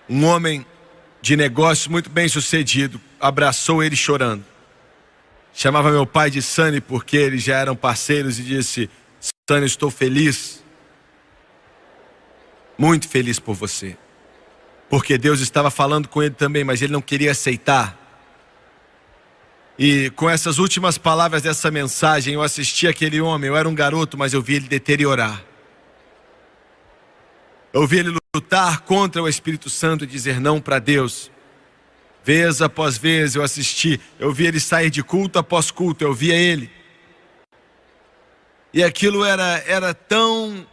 A: um homem de negócios muito bem sucedido abraçou ele chorando. Chamava meu pai de Sunny porque eles já eram parceiros e disse: Sunny, estou feliz, muito feliz por você. Porque Deus estava falando com ele também, mas ele não queria aceitar. E com essas últimas palavras dessa mensagem, eu assisti aquele homem. Eu era um garoto, mas eu vi ele deteriorar. Eu vi ele lutar contra o Espírito Santo e dizer não para Deus. Vez após vez eu assisti. Eu vi ele sair de culto após culto. Eu via ele. E aquilo era tão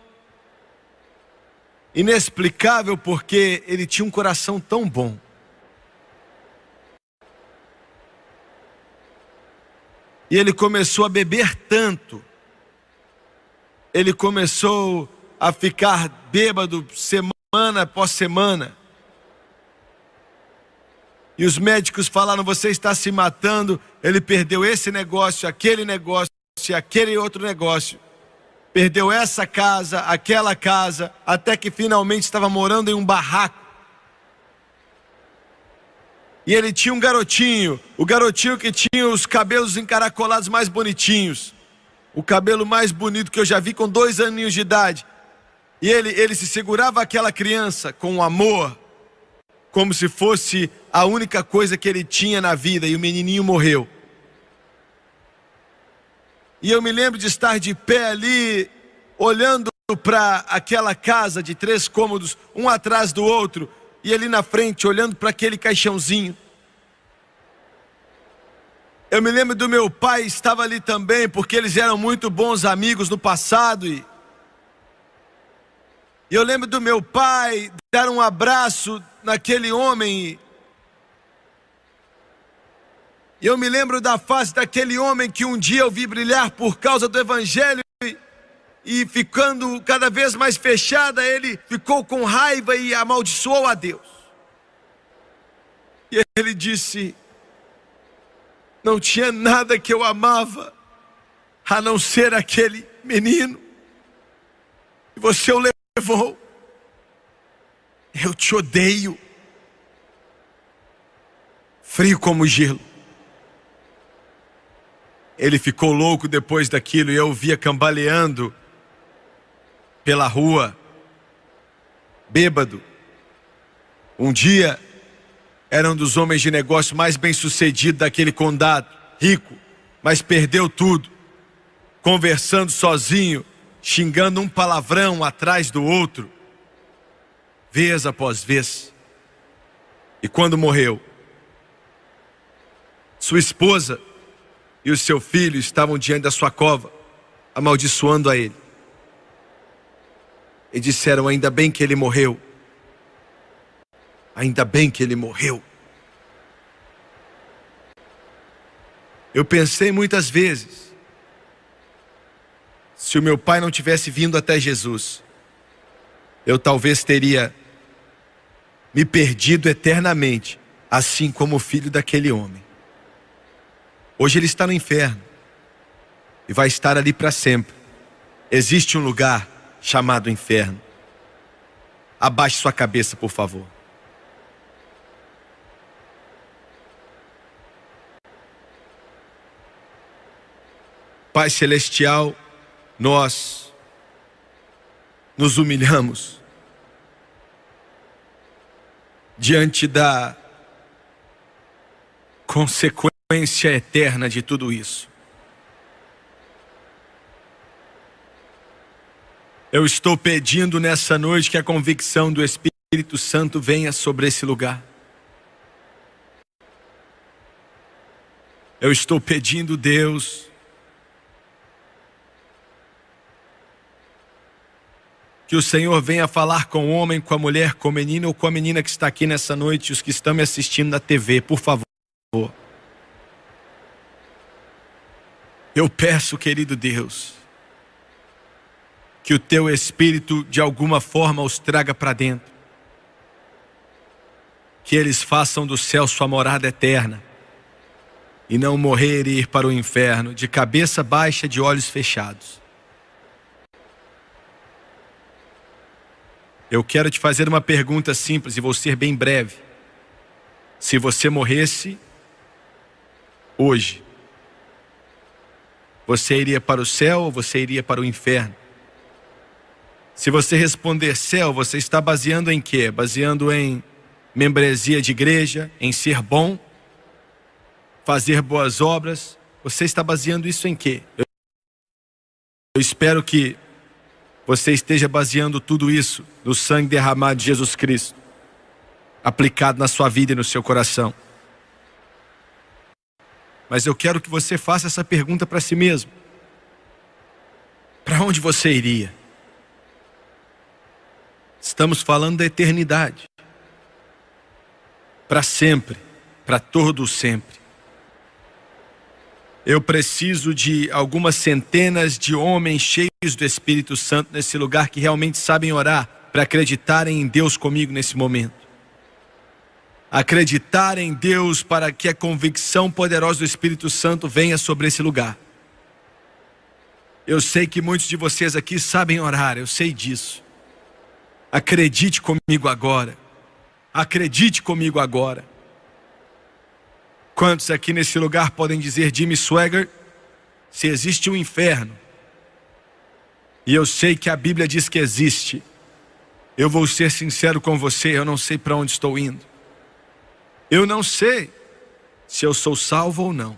A: inexplicável, porque ele tinha um coração tão bom. E ele começou a beber tanto. Ele começou a ficar bêbado semana após semana. E os médicos falaram: você está se matando. Ele perdeu esse negócio, aquele negócio e aquele outro negócio. Perdeu essa casa, aquela casa, até que finalmente estava morando em um barraco. E ele tinha um garotinho, o garotinho que tinha os cabelos encaracolados mais bonitinhos. O cabelo mais bonito que eu já vi, com 2 aninhos de idade. E ele se segurava aquela criança com amor, como se fosse a única coisa que ele tinha na vida. E o menininho morreu. E eu me lembro de estar de pé ali, olhando para aquela casa de 3 cômodos, um atrás do outro. E ali na frente, olhando para aquele caixãozinho. Eu me lembro do meu pai, estava ali também, porque eles eram muito bons amigos no passado. E eu lembro do meu pai dar um abraço naquele homem. E eu me lembro da face daquele homem que um dia eu vi brilhar por causa do Evangelho. E ficando cada vez mais fechada, ele ficou com raiva e amaldiçoou a Deus. E ele disse: não tinha nada que eu amava a não ser aquele menino. E você o levou. Eu te odeio. Frio como gelo. Ele ficou louco depois daquilo, e eu o via cambaleando pela rua, bêbado. Um dia, era um dos homens de negócio mais bem-sucedidos daquele condado, rico, mas perdeu tudo, conversando sozinho, xingando um palavrão atrás do outro, vez após vez. E quando morreu, sua esposa e o seu filho estavam diante da sua cova, amaldiçoando a ele. E disseram: ainda bem que ele morreu. Ainda bem que ele morreu. Eu pensei muitas vezes, se o meu pai não tivesse vindo até Jesus, eu talvez teria me perdido eternamente, assim como o filho daquele homem. Hoje ele está no inferno e vai estar ali para sempre. Existe um lugar chamado inferno. Abaixe sua cabeça, por favor. Pai Celestial, nós nos humilhamos diante da consequência eterna de tudo isso. Eu estou pedindo nessa noite que a convicção do Espírito Santo venha sobre esse lugar. Eu estou pedindo, Deus, que o Senhor venha falar com o homem, com a mulher, com o menino ou com a menina que está aqui nessa noite, os que estão me assistindo na TV, por favor. Eu peço, querido Deus, que o teu Espírito de alguma forma os traga para dentro. Que eles façam do céu sua morada eterna e não morrer e ir para o inferno de cabeça baixa, de olhos fechados. Eu quero te fazer uma pergunta simples e vou ser bem breve. Se você morresse hoje, você iria para o céu ou você iria para o inferno? Se você responder céu, você está baseando em quê? Baseando em membresia de igreja, em ser bom, fazer boas obras. Você está baseando isso em quê? Eu espero que você esteja baseando tudo isso no sangue derramado de Jesus Cristo, aplicado na sua vida e no seu coração. Mas eu quero que você faça essa pergunta para si mesmo. Para onde você iria? Estamos falando da eternidade. Para sempre, para todo sempre. Eu preciso de algumas centenas de homens cheios do Espírito Santo nesse lugar que realmente sabem orar para acreditarem em Deus comigo nesse momento. Acreditar em Deus para que a convicção poderosa do Espírito Santo venha sobre esse lugar. Eu sei que muitos de vocês aqui sabem orar, eu sei disso. Acredite comigo agora. Acredite comigo agora. Quantos aqui nesse lugar podem dizer, Jimmy Swaggart, se existe um inferno, e eu sei que a Bíblia diz que existe, eu vou ser sincero com você, eu não sei para onde estou indo. Eu não sei se eu sou salvo ou não.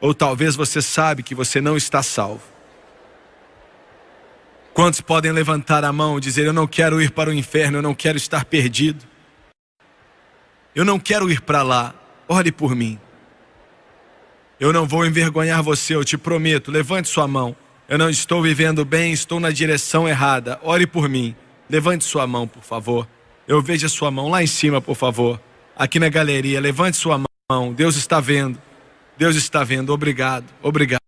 A: Ou talvez você sabe que você não está salvo. Quantos podem levantar a mão e dizer, eu não quero ir para o inferno, eu não quero estar perdido. Eu não quero ir para lá, ore por mim. Eu não vou envergonhar você, eu te prometo, levante sua mão. Eu não estou vivendo bem, estou na direção errada, ore por mim. Levante sua mão, por favor. Eu vejo a sua mão lá em cima, por favor. Aqui na galeria, levante sua mão. Deus está vendo. Deus está vendo. Obrigado. Obrigado.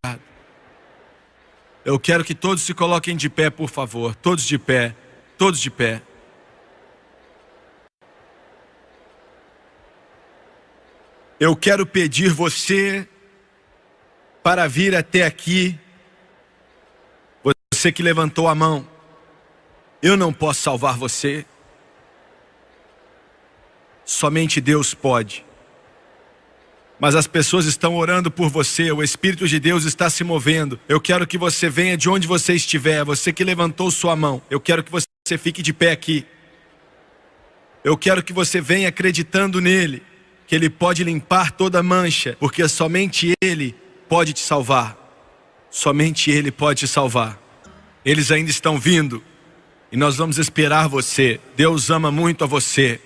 A: Eu quero que todos se coloquem de pé, por favor. Todos de pé. Todos de pé. Eu quero pedir você para vir até aqui. Você que levantou a mão. Eu não posso salvar você. Somente Deus pode. Mas as pessoas estão orando por você, o Espírito de Deus está se movendo. Eu quero que você venha de onde você estiver, você que levantou sua mão. Eu quero que você fique de pé aqui. Eu quero que você venha acreditando nele, que ele pode limpar toda mancha, porque somente ele pode te salvar. Somente ele pode te salvar. Eles ainda estão vindo e nós vamos esperar você. Deus ama muito a você.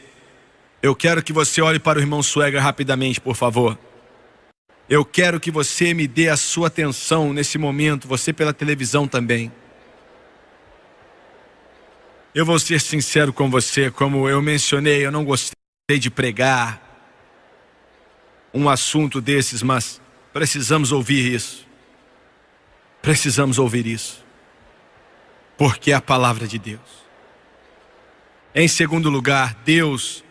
A: Eu quero que você olhe para o irmão Swaggart rapidamente, por favor. Eu quero que você me dê a sua atenção nesse momento, você pela televisão também. Eu vou ser sincero com você, como eu mencionei, eu não gostei de pregar um assunto desses, mas precisamos ouvir isso. Precisamos ouvir isso. Porque é a palavra de Deus. Em segundo lugar, Deus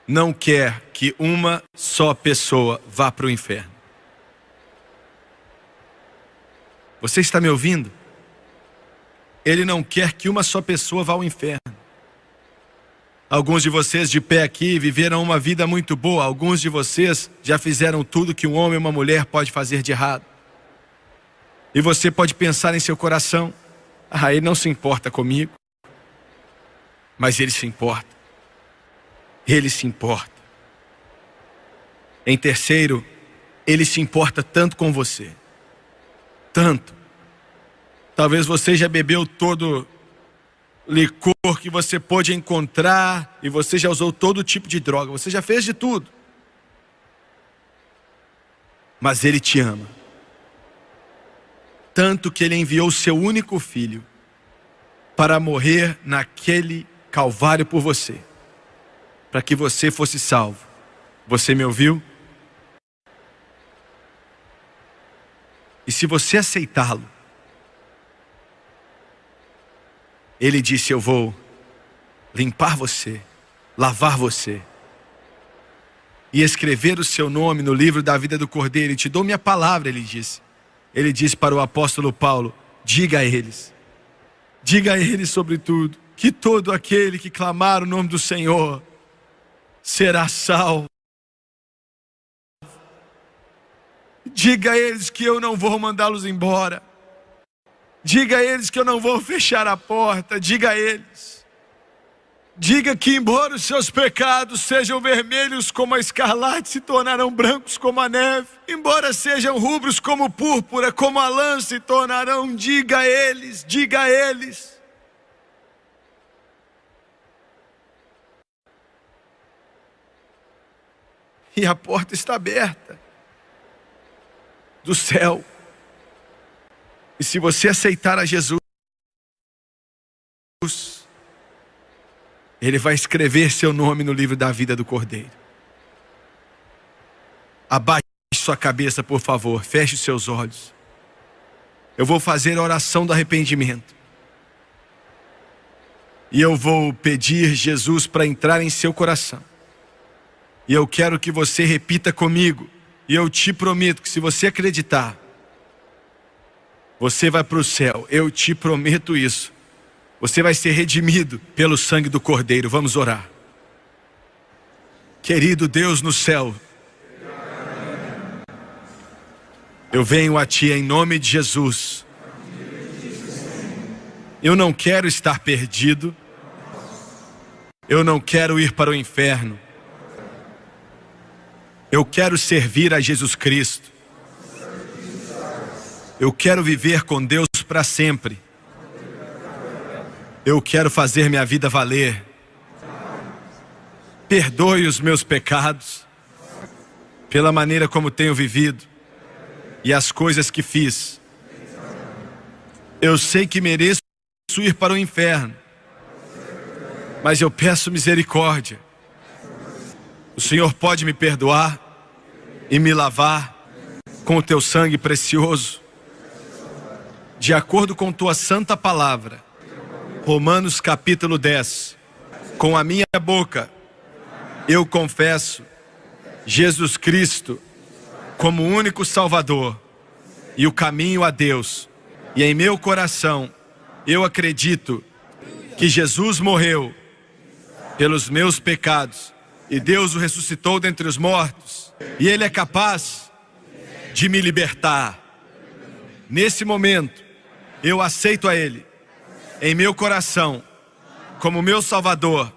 A: não quer que uma só pessoa vá para o inferno. Você está me ouvindo? Ele não quer que uma só pessoa vá ao inferno. Alguns de vocês de pé aqui viveram uma vida muito boa. Alguns de vocês já fizeram tudo que um homem ou uma mulher pode fazer de errado. E você pode pensar em seu coração, ele não se importa comigo. Mas ele se importa. Ele se importa. Em terceiro, ele se importa tanto com você. Tanto. Talvez você já bebeu todo licor que você pôde encontrar e você já usou todo tipo de droga. Você já fez de tudo. Mas ele te ama. Tanto que ele enviou seu único filho para morrer naquele Calvário por você. Para que você fosse salvo. Você me ouviu? E se você aceitá-lo, ele disse, eu vou limpar você, lavar você e escrever o seu nome no livro da vida do Cordeiro. E te dou minha palavra, ele disse. Ele disse para o apóstolo Paulo, Diga a eles sobretudo, que todo aquele que clamar o nome do Senhor será salvo. Diga a eles que eu não vou mandá-los embora. Diga a eles que eu não vou fechar a porta. Diga a eles. Diga que embora os seus pecados sejam vermelhos como a escarlate, se tornarão brancos como a neve. Embora sejam rubros como púrpura, como a lã se tornarão. Diga a eles, diga a eles. E a porta está aberta do céu. E se você aceitar a Jesus, Ele vai escrever seu nome no livro da vida do Cordeiro. Abaixe sua cabeça, por favor. Feche os seus olhos. Eu vou fazer a oração do arrependimento. E eu vou pedir Jesus para entrar em seu coração. E eu quero que você repita comigo. E eu te prometo que se você acreditar, você vai para o céu. Eu te prometo isso. Você vai ser redimido pelo sangue do Cordeiro. Vamos orar. Querido Deus no céu, eu venho a Ti em nome de Jesus. Eu não quero estar perdido. Eu não quero ir para o inferno. Eu quero servir a Jesus Cristo. Eu quero viver com Deus para sempre. Eu quero fazer minha vida valer. Perdoe os meus pecados pela maneira como tenho vivido e as coisas que fiz. Eu sei que mereço ir para o inferno, mas eu peço misericórdia. O Senhor pode me perdoar e me lavar com o Teu sangue precioso, de acordo com Tua santa palavra. Romanos capítulo 10. Com a minha boca eu confesso Jesus Cristo como o único Salvador e o caminho a Deus. E em meu coração eu acredito que Jesus morreu pelos meus pecados e Deus o ressuscitou dentre os mortos. E Ele é capaz de me libertar. Nesse momento, eu aceito a Ele em meu coração como meu Salvador.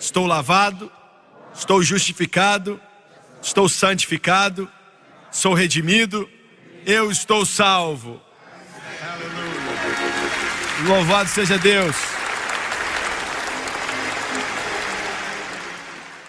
A: Estou lavado, estou justificado, estou santificado, sou redimido, eu estou salvo. Aleluia. Louvado seja Deus.